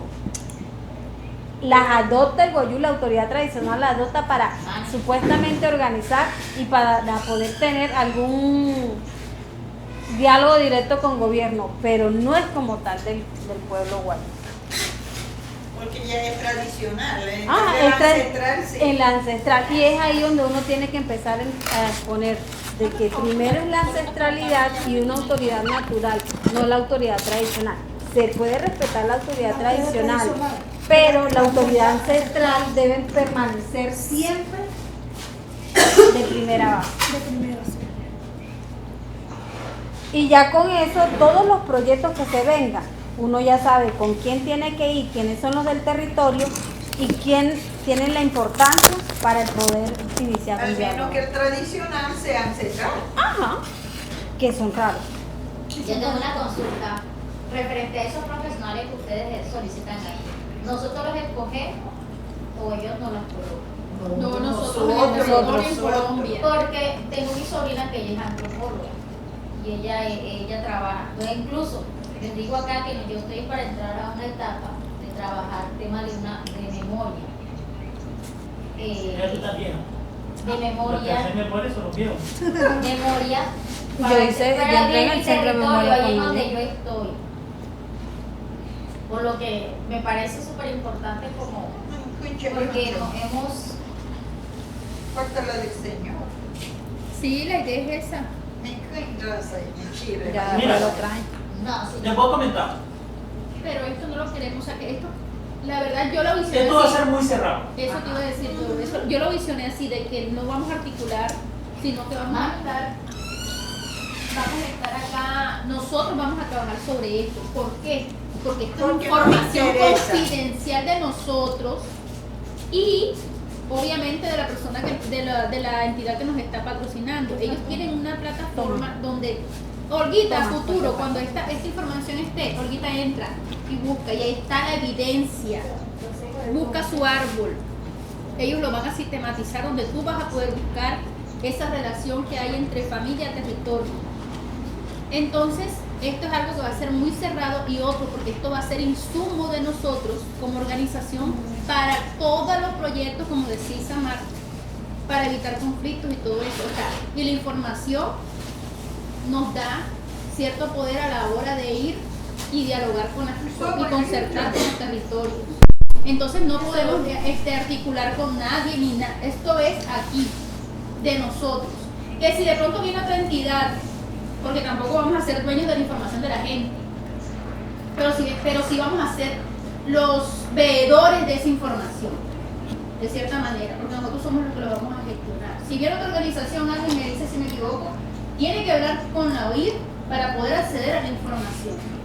Las adopta el Goyú, la autoridad tradicional la adopta para supuestamente organizar y para poder tener algún diálogo directo con gobierno, pero no es como tal del pueblo guayú. Porque ya es tradicional, ¿eh? Ah, El esta es ancestral, sí. en la ancestral, y es ahí donde uno tiene que empezar a exponer de que primero es la ancestralidad y una autoridad natural, no la autoridad tradicional. Se puede respetar la autoridad tradicional, pero la autoridad ancestral debe permanecer siempre de primera base. De primero, sí. Y ya con eso, todos los proyectos que se vengan, uno ya sabe con quién tiene que ir, quiénes son los del territorio y quién tiene la importancia para el poder iniciar Al un menos diálogo. que el tradicional sea ancestral. Ajá, que son raros. Yo tengo una consulta referente a esos profesionales que ustedes solicitan ahí. ¿Nosotros los escogemos o ellos no los colocan? No, nosotros Nosotros. en Colombia. Porque tengo mi sobrina que ella es antropóloga y ella trabaja. Yo incluso les digo acá que yo estoy para entrar a una etapa de trabajar tema de memoria. Ya tú estás viejo. De Los que memoria. hacen memoria son los viejos. Memoria. Yo hice- yo para entré en ver el mi centro de territorio, memoria ahí es con donde ella. yo estoy. Por lo que me parece súper importante como porque nos hemos Falta la del Señor. Sí, la idea es esa. Me encuentro Señor. Ya Mira. lo traen. no, sí, ¿Te puedo comentar? Pero esto no lo queremos, o sea, que esto, la verdad, yo lo visioné Esto va a así. ser muy cerrado. Eso te iba a decir yo lo visioné así, de que no vamos a articular, sino que vamos a estar acá, nosotros vamos a trabajar sobre esto. ¿Por qué? Porque esto es Porque nos información interesa. confidencial de nosotros y obviamente de la persona de la entidad que nos está patrocinando. Ellos tienen una plataforma donde Olguita, a Toma, futuro, toma. cuando esta información esté, Olguita entra y busca, y ahí está la evidencia. Busca su árbol. Ellos lo van a sistematizar donde tú vas a poder buscar esa relación que hay entre familia y territorio. Entonces, Esto es algo que va a ser muy cerrado y otro, porque esto va a ser insumo de nosotros como organización para todos los proyectos, como decía Isamar, para evitar conflictos y todo eso. O sea, y la información nos da cierto poder a la hora de ir y dialogar con las personas y concertar con los territorios. Entonces no podemos articular con nadie ni nada. Esto es aquí, de nosotros. Que si de pronto viene otra entidad, porque tampoco vamos a ser dueños de la información de la gente, pero sí vamos a ser los veedores de esa información, de cierta manera, porque nosotros somos los que lo vamos a gestionar. Si viene otra organización, alguien me dice si me equivoco, tiene que hablar con la OIR para poder acceder a la información.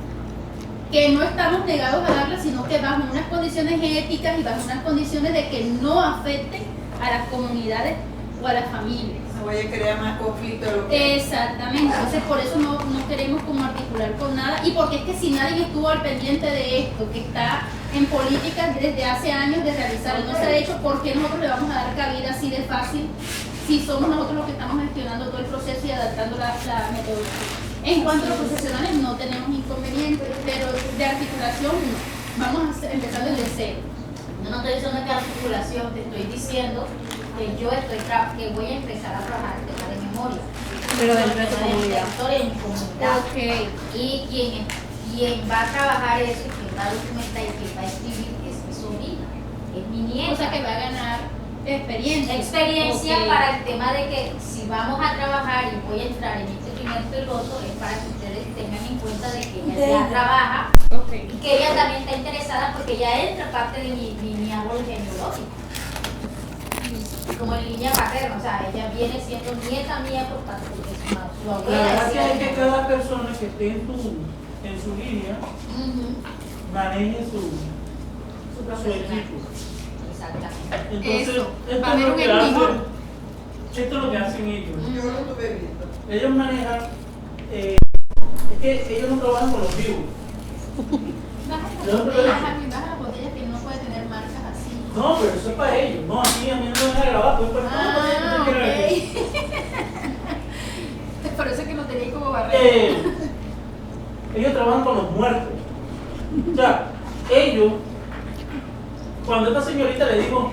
Que no estamos negados a darla, sino que bajo unas condiciones éticas y bajo unas condiciones de que no afecten a las comunidades o a las familias. No vaya a crear más conflicto de lo que... Exactamente, entonces por eso no queremos como articular con nada, y porque es que si nadie estuvo al pendiente de esto, que está en políticas desde hace años de realizar y no se ha hecho, ¿por qué nosotros le vamos a dar cabida así de fácil si somos nosotros los que estamos gestionando todo el proceso y adaptando la metodología? En cuanto a los profesionales no tenemos inconvenientes, pero de articulación no. Vamos a empezar desde cero. Yo no estoy diciendo que articulación, te estoy diciendo que yo que voy a empezar a trabajar el tema de memoria. Pero dentro de tu comunidad. Historia en mi comunidad. Ok. Y quien va a trabajar eso, quien va a documentar y quien va a escribir es mi sobrina, es mi nieta. O sea que va a ganar experiencia. Experiencia Ok. para el tema de que si vamos a trabajar y voy a entrar en este primer piloto, es para que ustedes tengan en cuenta de que ella ya trabaja y que ella también está interesada porque ya entra parte de mi árbol genealógico. Como en línea paterna, o sea, ella viene siendo nieta mía por tanto porque es su La abuela. gracia es que cada persona que esté en su línea maneje su equipo. Exactamente. Entonces, Eso, esto va a haber es lo un que equipo. hacen. Esto es lo que hacen ellos. Yo lo estuve viendo. Ellos manejan, es que ellos no trabajan con los vivos. Baja las botellas que no puede tener marcas así. No, pero eso es para ellos. No, aquí a mí no me van a grabar, pues para Ah, no, ok. Por eso es que no tenía como barrera. ellos trabajan con los muertos. O sea, ellos, cuando esta señorita le dijo,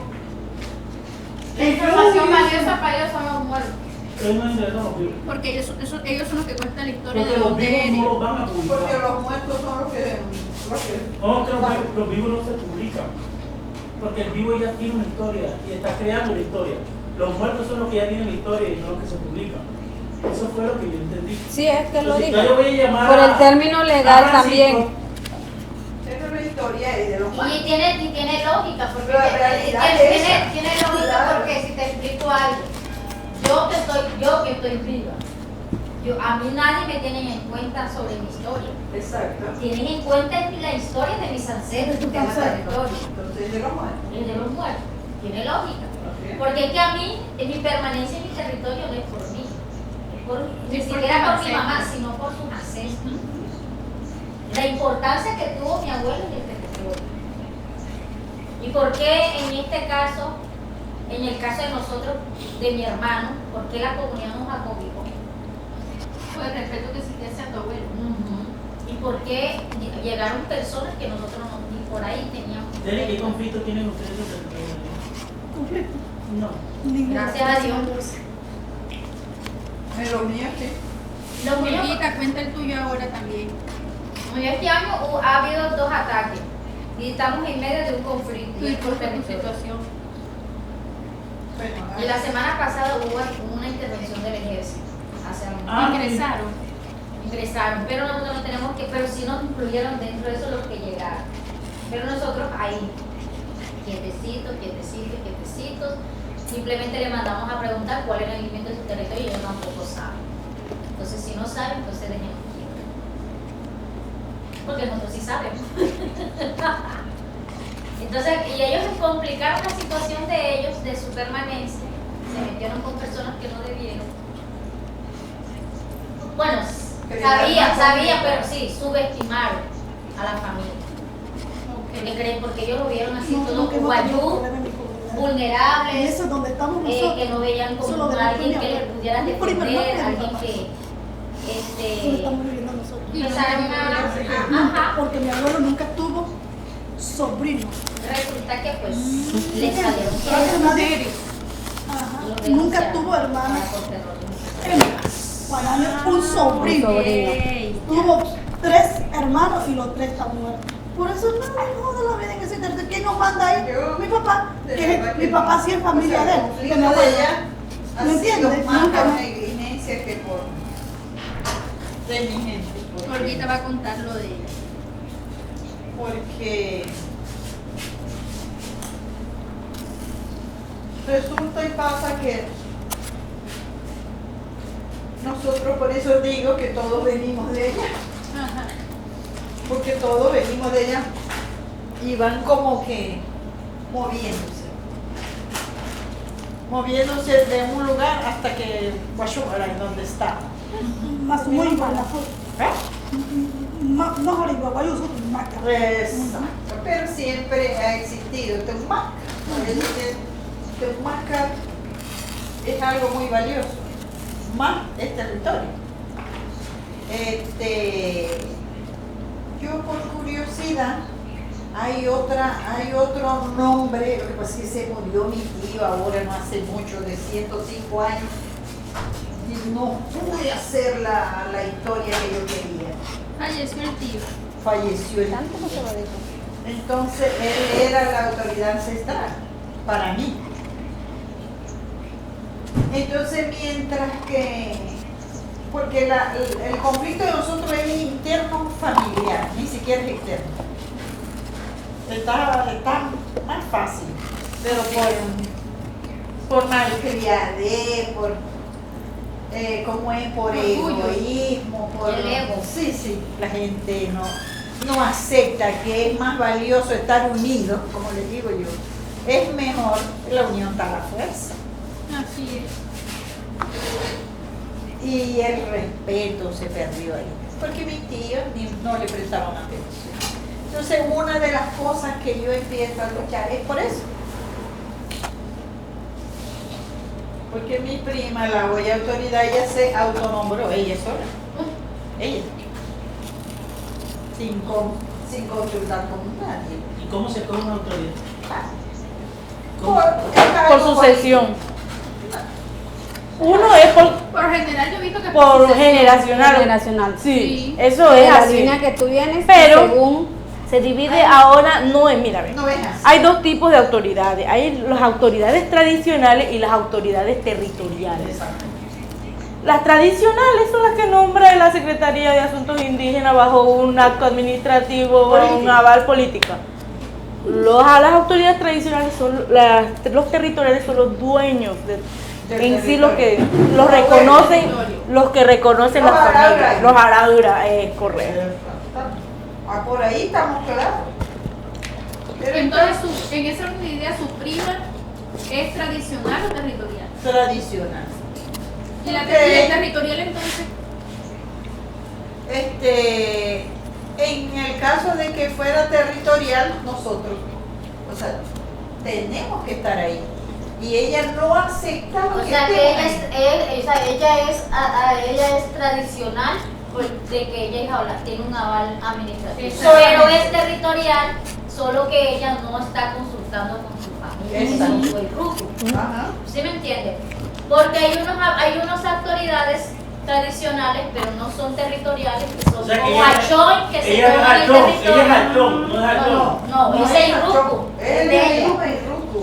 La información valiosa para ellos son los muertos. ellos no interesan los vivos. Porque ellos son los que cuentan la historia Porque de los dónde vivos eres. no los van a publicar. Porque los muertos son los que... No, que los vivos no se publican. Porque el vivo ya tiene una historia y está creando la historia. Los muertos son los que ya tienen la historia y no los que se publican. Eso fue lo que yo entendí. Sí, es que lo Entonces, digo. ya yo voy a llamar Por el término legal a Francisco. también. Esa es la historia y de los muertos. Y tiene lógica, porque La realidad es tiene esa. lógica Claro. porque si te explico algo, yo que estoy viva, a mí nadie me tiene en cuenta sobre mi historia. Exacto. Tienen en cuenta la historia de mis ancestros de cada territorio, Entonces, de los muertos. el de los muertos. Tiene lógica. Ok. Porque es que a mí, mi permanencia en mi territorio no es por mí, es ni Es por siquiera tus por mi mamá, ancestros. sino por sus ancestros. La importancia que tuvo mi abuelo en el territorio. ¿Y por qué en este caso, en el caso de nosotros, de mi hermano, por qué la comunidad nos acobijó? Por el respeto que se hace a tu abuelo. ¿Y por qué llegaron personas que nosotros ni por ahí teníamos? Dele, ¿qué conflicto tienen ustedes entre Conflicto. No. Ninguno. Gracias a Dios. En los míos, sí. Los míos, Olguita, cuenta el tuyo ahora también. este año ha habido 2 ataques y estamos en medio de un conflicto. Y es por por tu territorio. situación. Bueno, Y la semana pasada hubo una intervención del ejército hacia ingresaron, pero nosotros no tenemos que, pero sí nos incluyeron dentro de eso los que llegaron. Pero nosotros ahí, quietecitos, simplemente le mandamos a preguntar cuál era el alimento de su territorio y ellos tampoco saben. Entonces, si no saben, entonces déjenos quietos. Porque nosotros sí sabemos. Entonces, y ellos complicaron la situación de ellos, de su permanencia, se metieron con personas que no debieron. Bueno, sabían, pero sí, subestimaron a la familia. ¿Qué creen? Porque ellos lo vieron así, No, todos que no guayú, tenemos problema en mi comunidad. Y vulnerables, eso es donde estamos nosotros. que no veían Eso como lo demostró alguien mi que les abuelo. pudiera Un primer defender, norte de mi alguien papá. que Eso lo estamos viviendo nosotros. Y Empezaron ajá. Porque mi abuelo nunca tuvo sobrino. Resulta que pues le salieron Ajá. Lo Nunca denunciaron tuvo hermana. por terrorismo. Juan Daniel, un sobrino. Tuvo 3 hermanos y los 3 están muertos. Por eso no de la vida en ese territorio. ¿Quién nos manda ahí? Mi papá. Mi papá sí es familia de él. El que mi conflicto de abuelo. ella ha ¿Me sido entiendes? más Nunca por me- negligencia que por de mi gente. Olguita va a contar lo de ella. Porque resulta y pasa que nosotros, por eso digo que todos venimos de ella, Ajá. porque todos venimos de ella y van como que moviéndose de un lugar hasta que Guachumara, donde está. Más muy mala. No Jariba, Guayuso, Maca. Exacto, pero siempre ha existido Tumaca. Por eso que Tumaca es algo muy valioso, más es territorio. Yo por curiosidad, hay otro nombre, lo que pasa es que se murió mi tío ahora no hace mucho, de 105 años, y no pude hacer la historia que yo quería. Falleció el tío. Falleció el Entonces él era la autoridad ancestral para mí. Entonces mientras que, porque el conflicto de nosotros es interno familiar, ni siquiera es externo. Está más fácil, pero por malcriadez, por ¿cómo es? Por Orgullo. egoísmo, por El ego. Sí, la gente no acepta que es más valioso estar unidos, como les digo yo. Es mejor, la unión da la fuerza. Así es. Y el respeto se perdió ahí, porque mis tíos no le prestaban atención. Entonces, una de las cosas que yo empiezo a luchar es por eso. Porque mi prima, la olla autoridad, ella se autonombró, ella sola. Ella. Sin consultar con nadie. ¿Y cómo se coge una autoridad? Por sucesión. Uno es Por general yo he visto que por sucesión. generacional. Generacional. Sí, Sí. eso es la así. línea que tú vienes, Pero según se divide ahora, no es, mira, ve. No es así. Hay 2 tipos de autoridades. Hay las autoridades tradicionales y las autoridades territoriales. Exacto. Las tradicionales son las que nombra la Secretaría de Asuntos Indígenas bajo un acto administrativo o un Político. aval política. Las autoridades tradicionales son los territoriales son los dueños Del en sí los que territorio. los reconocen, territorio. los que reconocen Los las araduras. familias, los araduras, es correcto. Por ahí estamos claros. Pero Entonces, en esa orden de idea, su prima es tradicional o territorial. tradicional. Y la Ok. territorial entonces, En el caso de que fuera territorial, nosotros, o sea, tenemos que estar ahí. Y ella no acepta O que sea que estemos ahí. ella es tradicional de que ella tiene un aval administrativo. Exacto. Pero es territorial, solo que ella no está consultando con su familia, Exacto. con el grupo. Ajá. ¿Sí me entiende? Porque hay unas autoridades tradicionales, pero no son territoriales, que son O sea, que como ella- Achoy, que se ella es toman el Achón, territorio. ella es Achón, no es Achón. No, es el grupo, Él es de es ella. el grupo.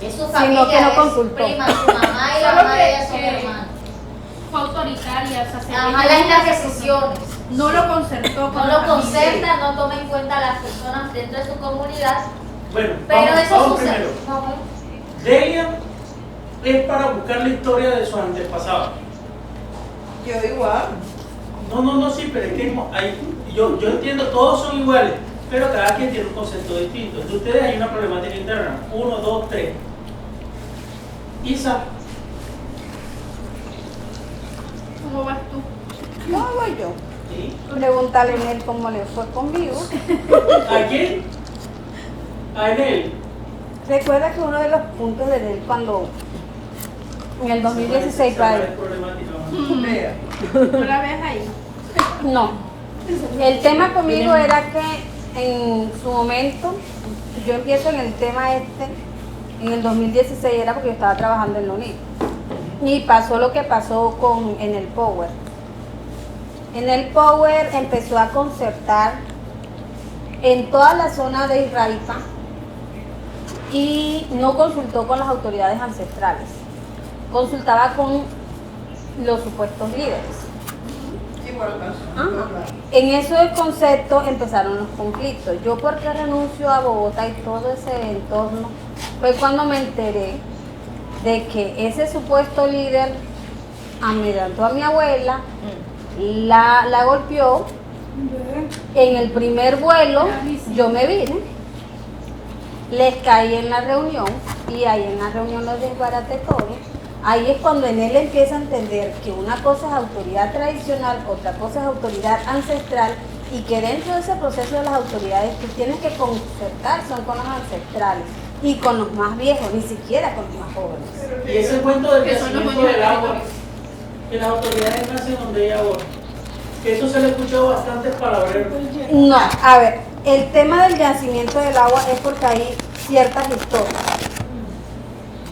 Es su Sino familia, que no es consultó. prima, su mamá y la Solo mamá que- de ella son que- hermanos. fue autoritaria, o sea, se Ajá, ella las nunca decisiones. no lo concertó No con lo la familia. concerta, no toma en cuenta a las personas dentro de su comunidad, Bueno, pero vamos, eso vamos sucede. primero. No, bueno. Delia es para buscar la historia de sus antepasados. Yo igual. No, sí, pero es que yo entiendo, todos son iguales, pero cada quien tiene un concepto distinto. De ustedes hay una problemática interna. 1, 2, 3. Isa, ¿Cómo vas tú? no voy yo. ¿sí? Pregúntale a él cómo le fue conmigo. ¿A quién? A Enel. Recuerda que uno de los puntos de él cuando en el 2016 para Es él. problemática. Vea. ¿No la ves ahí? No, El tema conmigo era que en su momento, yo empiezo en el tema en el 2016, era porque yo estaba trabajando en la UNIT. Y pasó lo que pasó en el Power. En el Power empezó a concertar en toda la zona de Israipa y no consultó con las autoridades ancestrales. Consultaba con los supuestos líderes. En ese concepto empezaron los conflictos. Yo porque renuncio a Bogotá y todo ese entorno, fue cuando me enteré de que ese supuesto líder amedrentó a mi abuela, la golpeó. En el primer vuelo yo me vine, les caí en la reunión y ahí en la reunión los desbaraté todo. Ahí es cuando en él empieza a entender que una cosa es autoridad tradicional, otra cosa es autoridad ancestral, y que dentro de ese proceso de las autoridades tú tienes que concertar son con los ancestrales y con los más viejos, ni siquiera con los más jóvenes. Y ese cuento del Que son los yacimiento dueños del del agua, que las autoridades nacen donde ella ahora, que eso se le escuchó bastante palabreros. No, a ver, el tema del yacimiento del agua es porque hay ciertas historias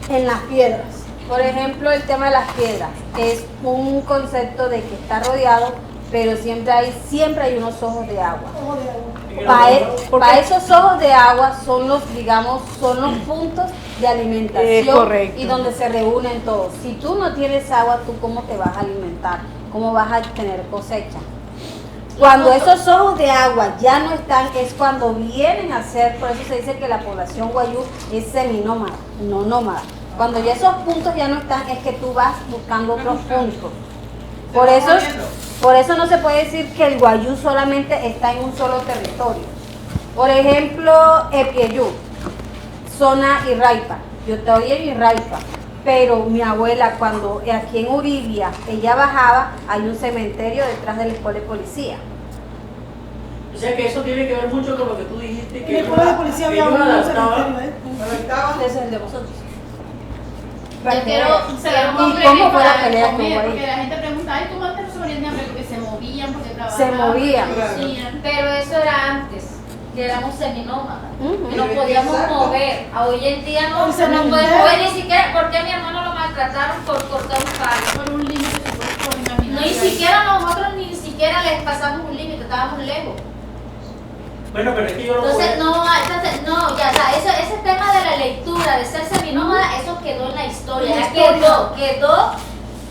en las piedras. Por ejemplo, el tema de las piedras es un concepto de que está rodeado, pero siempre hay unos ojos de agua. Para esos ojos de agua son los, digamos, son los puntos de alimentación y donde se reúnen todos. Si tú no tienes agua, ¿tú cómo te vas a alimentar? ¿Cómo vas a tener cosecha? Cuando esos ojos de agua ya no están, es cuando vienen a ser, por eso se dice que la población guayú es seminómada, no nómada. Cuando ya esos puntos ya no están, es que tú vas buscando otros puntos. Por eso no se puede decir que el guayú solamente está en un solo territorio. Por ejemplo, Epieyú, zona Irraipa. Yo estoy en Irraipa, pero mi abuela cuando aquí en Uribia, ella bajaba, hay un cementerio detrás de la escuela de policía. O sea que eso tiene que ver mucho con lo que tú dijiste, En que la escuela de policía había un cementerio, Ese es el de vosotros. Yo quiero ¿Y cómo fue la pelea que hubo ahí? Porque la gente pregunta, ay, ¿cómo antes se morían de hambre? Porque se movían, porque trabajaban. Se movían. producían. Pero eso era antes, que éramos seminómadas, que nos podíamos mover. Hoy en día no se nos puede mover ni siquiera, porque a mi hermano lo maltrataron por cortar un palo. Por un límite supuesto No, imaginario. ni siquiera nosotros ni siquiera les pasamos un límite, estábamos lejos. bueno, pero es que yo no Entonces, puedo. no, ya, o sea, ese tema de la lectura, de ser seminómada, eso quedó en la historia, En la ya historia. quedó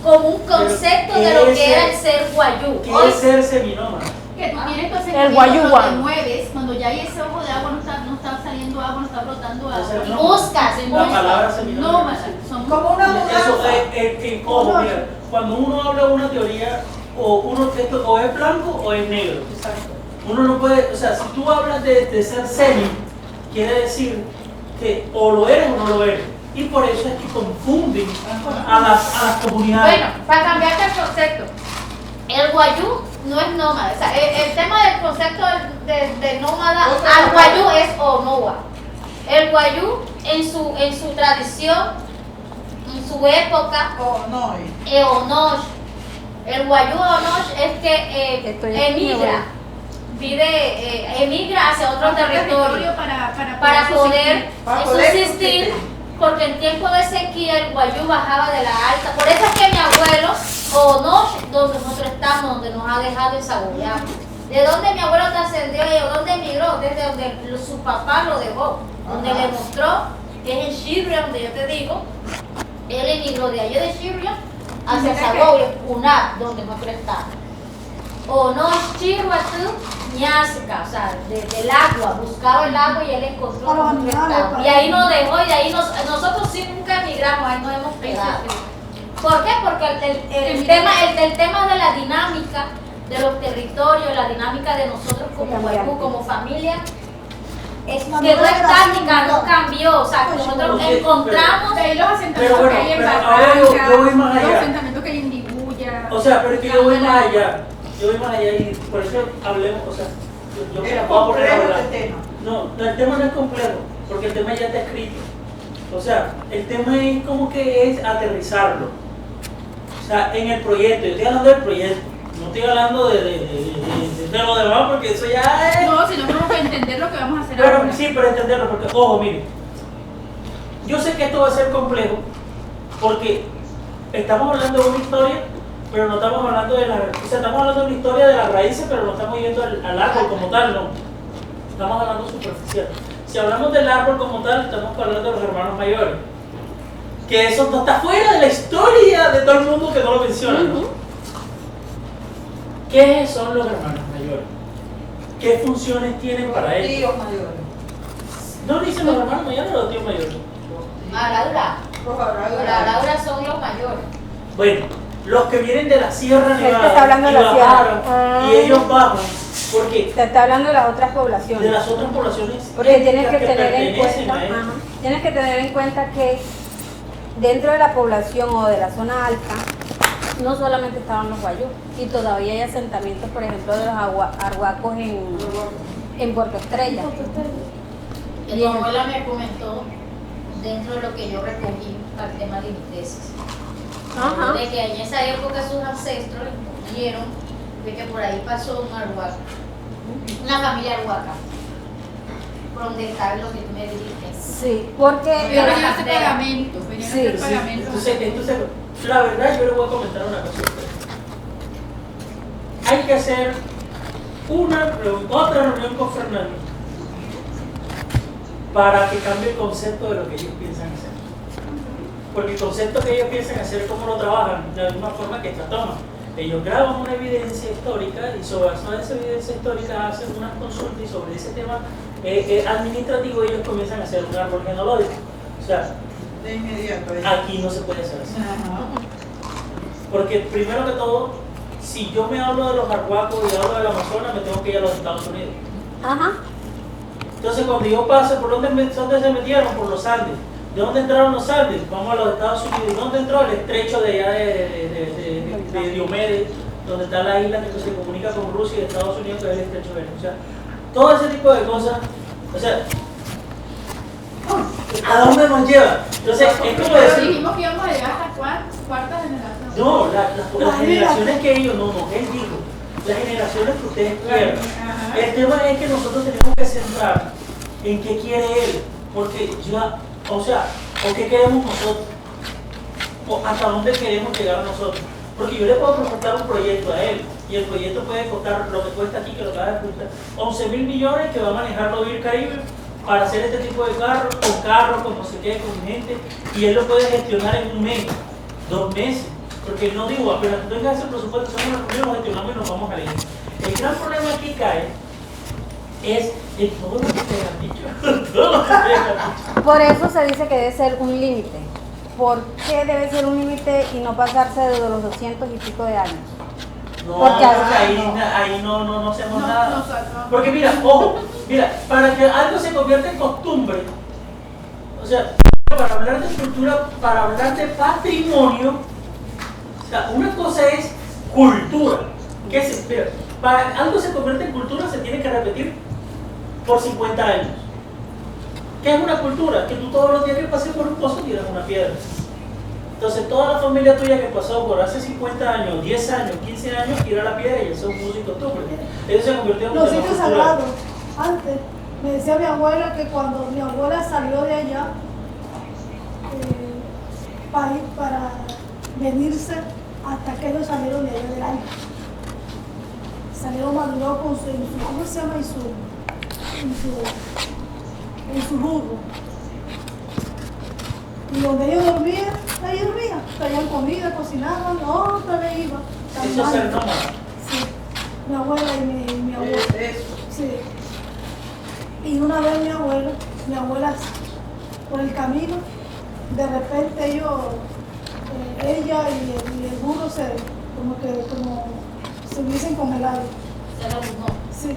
como un concepto Pero, de lo ¿qué es que era ser- el ser guayú. ¿Qué Hoy es ser seminómada? Que tú tienes que hacer El cuando te guayuguá. mueves, cuando ya hay ese ojo de agua, no está saliendo agua, no está brotando agua. Entonces, no. buscas, La palabra seminómada. Nómadas, son Como una Eso mudanza. ojo, mira, cuando uno habla de una teoría, o es blanco o es negro. Uno no puede, o sea, si tú hablas de ser semi, quiere decir que o lo eres o no lo eres. Y por eso es que confunden a las comunidades. Bueno, para cambiarte el concepto, el guayú no es nómada. O sea, el tema del concepto de nómada al guayú es onoa. El guayú en su tradición, en su época, Oh, no. Onosh. El guayú onosh es que Estoy aquí, emigra hacia otro territorio para poder Para poder subsistir, porque en tiempo de sequía el guayú bajaba de la alta. Por eso es que mi abuelo, Onosh, donde nosotros estamos, donde nos ha dejado en Saboyá, de donde mi abuelo trascendió y de donde emigró, desde donde su papá lo dejó, donde le mostró, que es en Shibria, donde yo te digo, él emigró de allá de Shibria hacia Saboya, Punab, donde nosotros estamos. Onosh Chirwatu Ñasca, o sea, del agua, buscaba el agua y él encontró Para los donde animales, estaba. para Y ahí ellos. nos dejó y de ahí nosotros sí nunca emigramos, ahí nos hemos quedado. ¿Por qué? Porque el tema de la dinámica de los territorios, la dinámica de nosotros como guayú, como familia, La quedó nueva estática, generación, no cambió. O sea, nosotros Oye, encontramos. De ahí los Pero asentamientos bueno, que hay en pero ahora Barranca, yo voy más los allá. asentamientos que hay en Dibuya. O sea, pero es que yo voy más allá. Yo voy más allá y por eso hablemos, o sea, yo me la Es puedo poner a complejo hablar. este tema. No, el tema no es complejo, porque el tema ya está escrito. O sea, el tema es como que es aterrizarlo. O sea, en el proyecto, yo estoy hablando del proyecto, no estoy hablando de De lo demás, porque eso ya es. No, si no tenemos que entender lo que vamos a hacer Pero ahora. sí, pero entenderlo, porque, ojo, miren, yo sé que esto va a ser complejo, porque estamos hablando de una historia, pero no estamos hablando de la, o sea, estamos hablando de una historia de las raíces, pero no estamos yendo al árbol como tal, no. Estamos hablando superficial. Si hablamos del árbol como tal, estamos hablando de los hermanos mayores. Que eso no está fuera de la historia de todo el mundo que no lo menciona, ¿no? ¿Qué son los hermanos mayores? ¿Qué funciones tienen para ellos? Tíos mayores. No dicen los hermanos mayores o los tíos mayores. Ahora Los abrados. ahora son los mayores. Bueno, los que vienen de la Sierra Él te Nevada está hablando de y la Sierra. bajaron, Ah. y ellos bajan, porque Te está hablando de las otras de poblaciones. las otras poblaciones Porque tienes que étnicas tener en pertenecen cuenta, a esto. ajá, tienes que tener en cuenta que dentro de la población o de la zona alta no solamente estaban los guayú, y todavía hay asentamientos, por ejemplo, de los arhuacos en Puerto Estrella. Que tu abuela me comentó dentro de lo que yo recogí al tema de mi tesis. Ajá. De que en esa época sus ancestros vieron de que por ahí pasó un arhuaco, una familia arhuaca, por donde está lo que tú me dijiste. Sí, porque Pero venía este pegamento, venía Sí, este sí. pegamento. Entonces, la verdad, yo les voy a comentar una cosa. Hay que hacer otra reunión con Fernando para que cambie el concepto de lo que ellos piensan hacer. Porque el concepto que ellos piensan hacer es cómo lo trabajan, de la misma forma que esta toma. Ellos graban una evidencia histórica y sobre esa evidencia histórica hacen unas consultas y sobre ese tema administrativo ellos comienzan a hacer un árbol genealógico. O sea, De inmediato. aquí no se puede hacer así. Porque primero que todo, si yo me hablo de los arhuacos y hablo del Amazonas, me tengo que ir a los Estados Unidos. ajá, Entonces cuando yo paso, ¿por dónde se metieron? Por los Andes. ¿De dónde entraron los Andes? Vamos a los Estados Unidos. ¿Y dónde entró? El estrecho de allá de Diomedes, donde está la isla que se comunica con Rusia y Estados Unidos, que es el estrecho de Bering. O sea, todo ese tipo de cosas, o sea, ¿a dónde nos lleva? Entonces, es como Pero decir, dijimos que íbamos a llegar hasta cuarta generación. no, las generaciones que ellos, no, él dijo, las generaciones que ustedes quieran. Ajá. El tema es que nosotros tenemos que centrar en qué quiere él, porque ya, o sea, o qué queremos nosotros, o hasta dónde queremos llegar nosotros. Porque yo le puedo presentar un proyecto a él, y el proyecto puede costar lo que cuesta aquí, que lo acaba de costar, 11.000 millones que va a manejarlo Vir Caribe para hacer este tipo de carros, con no sé qué, con gente, y él lo puede gestionar en un mes, 2 meses. Porque no digo, apenas tú tengas ese presupuesto, hacemos una reunión, lo gestionamos y nos vamos a leer. El gran problema aquí cae es en todo lo que ustedes han dicho. Todo lo que ustedes han dicho. por eso se dice que debe ser un límite. ¿Por qué debe ser un límite y no pasarse de los 200 y pico de años? No, Porque ahí no hacemos nada. Porque mira, ojo, mira, para que algo se convierta en costumbre, o sea, para hablar de cultura, para hablar de patrimonio, o sea, una cosa es cultura. ¿Qué es? Mira, para algo se convierte en cultura se tiene que repetir por 50 años. ¿Qué es una cultura? Que tú todos los días que pases por un pozo tiras una piedra. Entonces toda la familia tuya que pasó por hace 50 años, 10 años, 15 años, tira la piedra y eso es un uso y costumbre. Eso se convirtió en un Los tema sitios cultural. sagrados. Antes, me decía mi abuela que cuando mi abuela salió de allá, para venirse, hasta que ellos salieron de allá del año. Salieron madurados con su, ¿cómo se llama? En su burro. Y donde ellos dormían, ahí dormían. Traían comida, cocinaban, otra vez iban. Eso es ser nómada. Sí, mi abuela y mi abuelo. Eso. Sí. Y una vez mi abuela por el camino, de repente ella y el burro como se hubiesen congelado. Se lo mismo. Sí,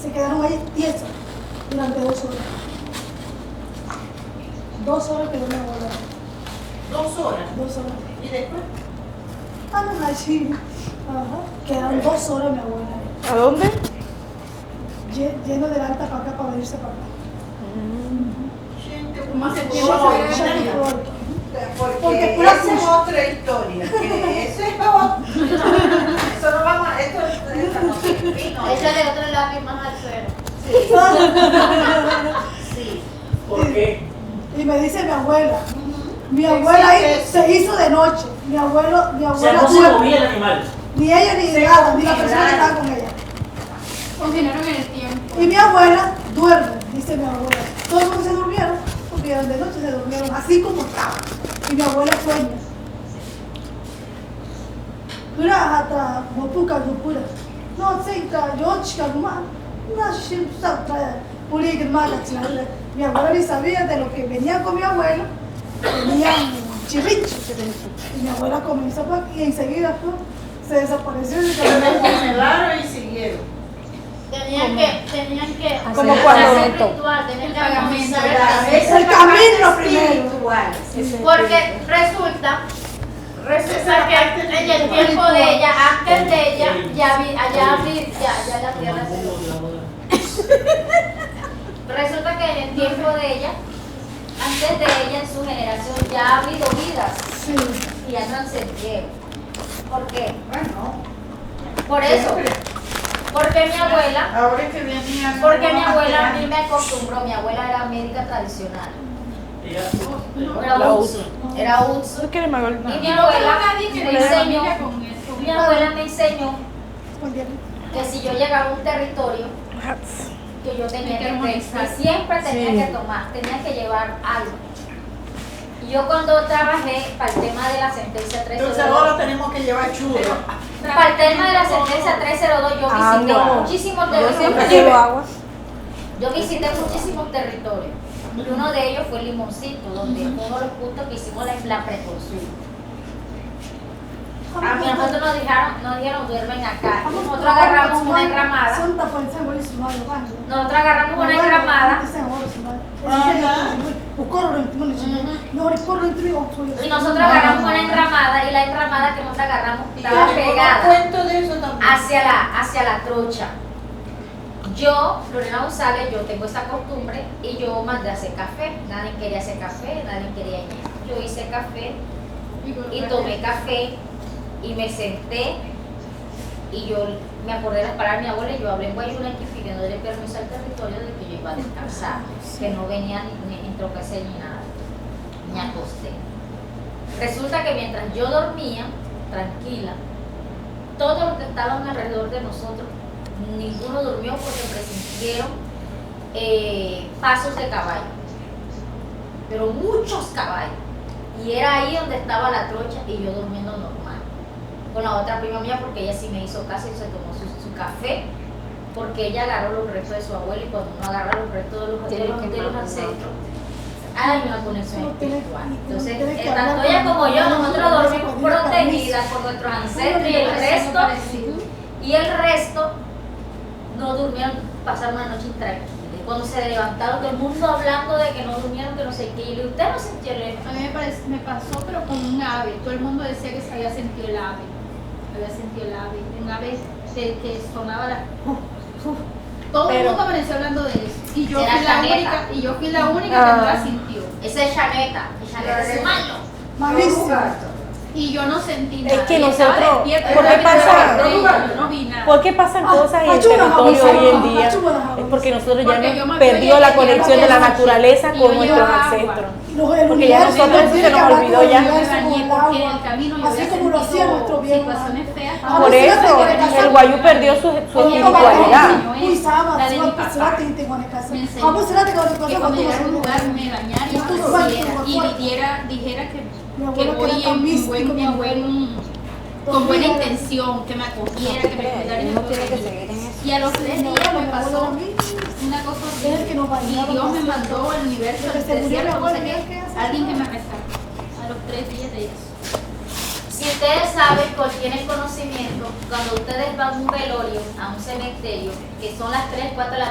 se quedaron ahí tiesos durante 2 horas. 2 horas quedó mi abuela. 2 horas. 2 horas. ¿Y después? Ah, no, allí. Ajá. Quedaron 2 horas mi abuela. ¿A dónde? Lleno de alta para acá, para venirse para acá. Gente, ¿Cómo hace no, tiempo no, se ve? Porque Porque esa es otra historia. Que eso es otra. Eso no vamos a. Esto no se vino. Échale otro lápiz más al suelo. Sí. ¿Por qué? Y me dice mi abuela. Mi abuela ahí se hizo de noche. Mi abuela O sea, no se duerme. movía el animal. Ni ella ni nada, ni la persona que estaba con ella. Continuaron en el tiempo. Y mi abuela duerme, dice mi abuela. Todos los que se durmieron, porque eran de noche, se durmieron así como estaban. Y mi abuela sueña. Mira, hasta Mopuca, Gupura. No, Tsinka, Yochka, Guma. No, Shimsa, Pulig, Mala, mi abuela ni sabía de lo que venía con mi abuelo. Venían chirrichos. Y mi abuela comenzó y enseguida se desapareció. Y se Cancelaron y siguieron. Tenían que Como hacer cuando el rentó. ritual, tenían que pagamento. comenzar Es el camino primero. porque resulta que en el tiempo de ella, antes de ella, ya la tierra se lo. Resulta que en el tiempo de ella, antes de ella, en su generación, ya ha habido vidas Sí. y ya trascendieron. ¿Por qué? Bueno, Por eso. Porque mi abuela, ahora que venían. porque mi abuela a mí me acostumbró, mi abuela era médica tradicional. Era UTSU. Era UTSU. ¿Qué le me hago el- Y mi abuela me enseñó que si yo llegaba a un territorio, que yo tenía que siempre tenía que tomar, tenía que llevar algo. Y yo cuando trabajé para el tema de la sentencia Entonces 302, ahora tenemos que llevar churros. para el tema de la sentencia 302 yo visité Agua. muchísimos Yo siempre territorios. llevo agua. Yo visité muchísimos territorios. Y uno de ellos fue Limoncito, donde fue uno de los puntos que hicimos la preconsulta. A mí nosotros nos dijeron duermen acá. Y nosotros agarramos una enramada. Nosotros agarramos una enramada y nosotros agarramos una enramada y la enramada que nosotros agarramos estaba pegada Cuento de eso también. hacia la trocha. Yo, Lorena González, yo tengo esa costumbre y yo mandé a hacer café. Nadie quería hacer café, nadie quería ir. Yo hice café y tomé café y me senté y yo me acordé de las palabras de mi abuela y yo hablé en Guayulenqui pidiéndole permiso al territorio de que yo iba a descansar, que no venía ni entroquecer ni nada, me acosté. Resulta que mientras yo dormía, tranquila, todos los que estaban alrededor de nosotros, ninguno durmió porque presintieron pasos de caballo, pero muchos caballos. Y era ahí donde estaba la trocha y yo durmiendo normal. Con la otra prima mía, porque ella sí me hizo caso y se tomó su café, porque ella agarró los restos de su abuela y cuando uno agarra los restos de los ancestros, hay una conexión espiritual. Entonces, tanto ella como yo, nosotros dormimos protegidas por nuestros ancestros y el resto no durmieron, pasaron una noche intranquila. Y cuando se levantaron, todo el mundo hablando de que no durmieron, que no sé qué, y usted no sintió el A mí me pasó, pero con un ave. Todo el mundo decía que se había sentido el ave. Había sentido el ave. Un ave que sonaba la. Todo el mundo amaneció hablando de eso. Y yo Era fui la Chaneta. única, que no la sintió. ese es Chaneta, y Chaneta es malo. Malísimo. Y yo no sentí nada. Es que Y estaba nosotros, despierta, ¿por qué yo pasa? no vi nada. ¿Por qué pasan cosas en el Achura, territorio Javier, hoy en día? achura, Es porque nosotros ya Porque yo hemos me acuerdo perdido que la yo conexión de la llevaba naturaleza y yo con nuestros llevaba agua. ancestros. El Porque ya universo nosotros tiene se que nos hablar olvidó con el ya. universo, Me con bañé el porque en agua, el camino yo así había como lo hacía sentido nuestro viejo. situaciones feas. Por eso, el Guayú perdió su espiritualidad. Uy, Saba, La de mi Saba, papá. Serate, y Tehuanecasa. Me enseñó Vamos, Serate, que que cuando llegara a un lugar me bañara y Tú ofreciera fuerte, y fuerte. dijera que Mi abuelo que voy era tan en místico, mi con buena intención, que me acogiera, que me cuidara y me Uno tiene que protegiera. seguir en eso. Y a los 3 días me pasó una cosa Es el que nos horrible. bañaba, Y Dios me pasó. mandó al universo, Pero al se murió mi desierto, no sé abuelo, qué, ¿qué hace? alguien que me rescató. A los 3 días de eso. Si ustedes saben o tienen conocimiento, cuando ustedes van a un velorio, a un cementerio, que son las 3, 4 de la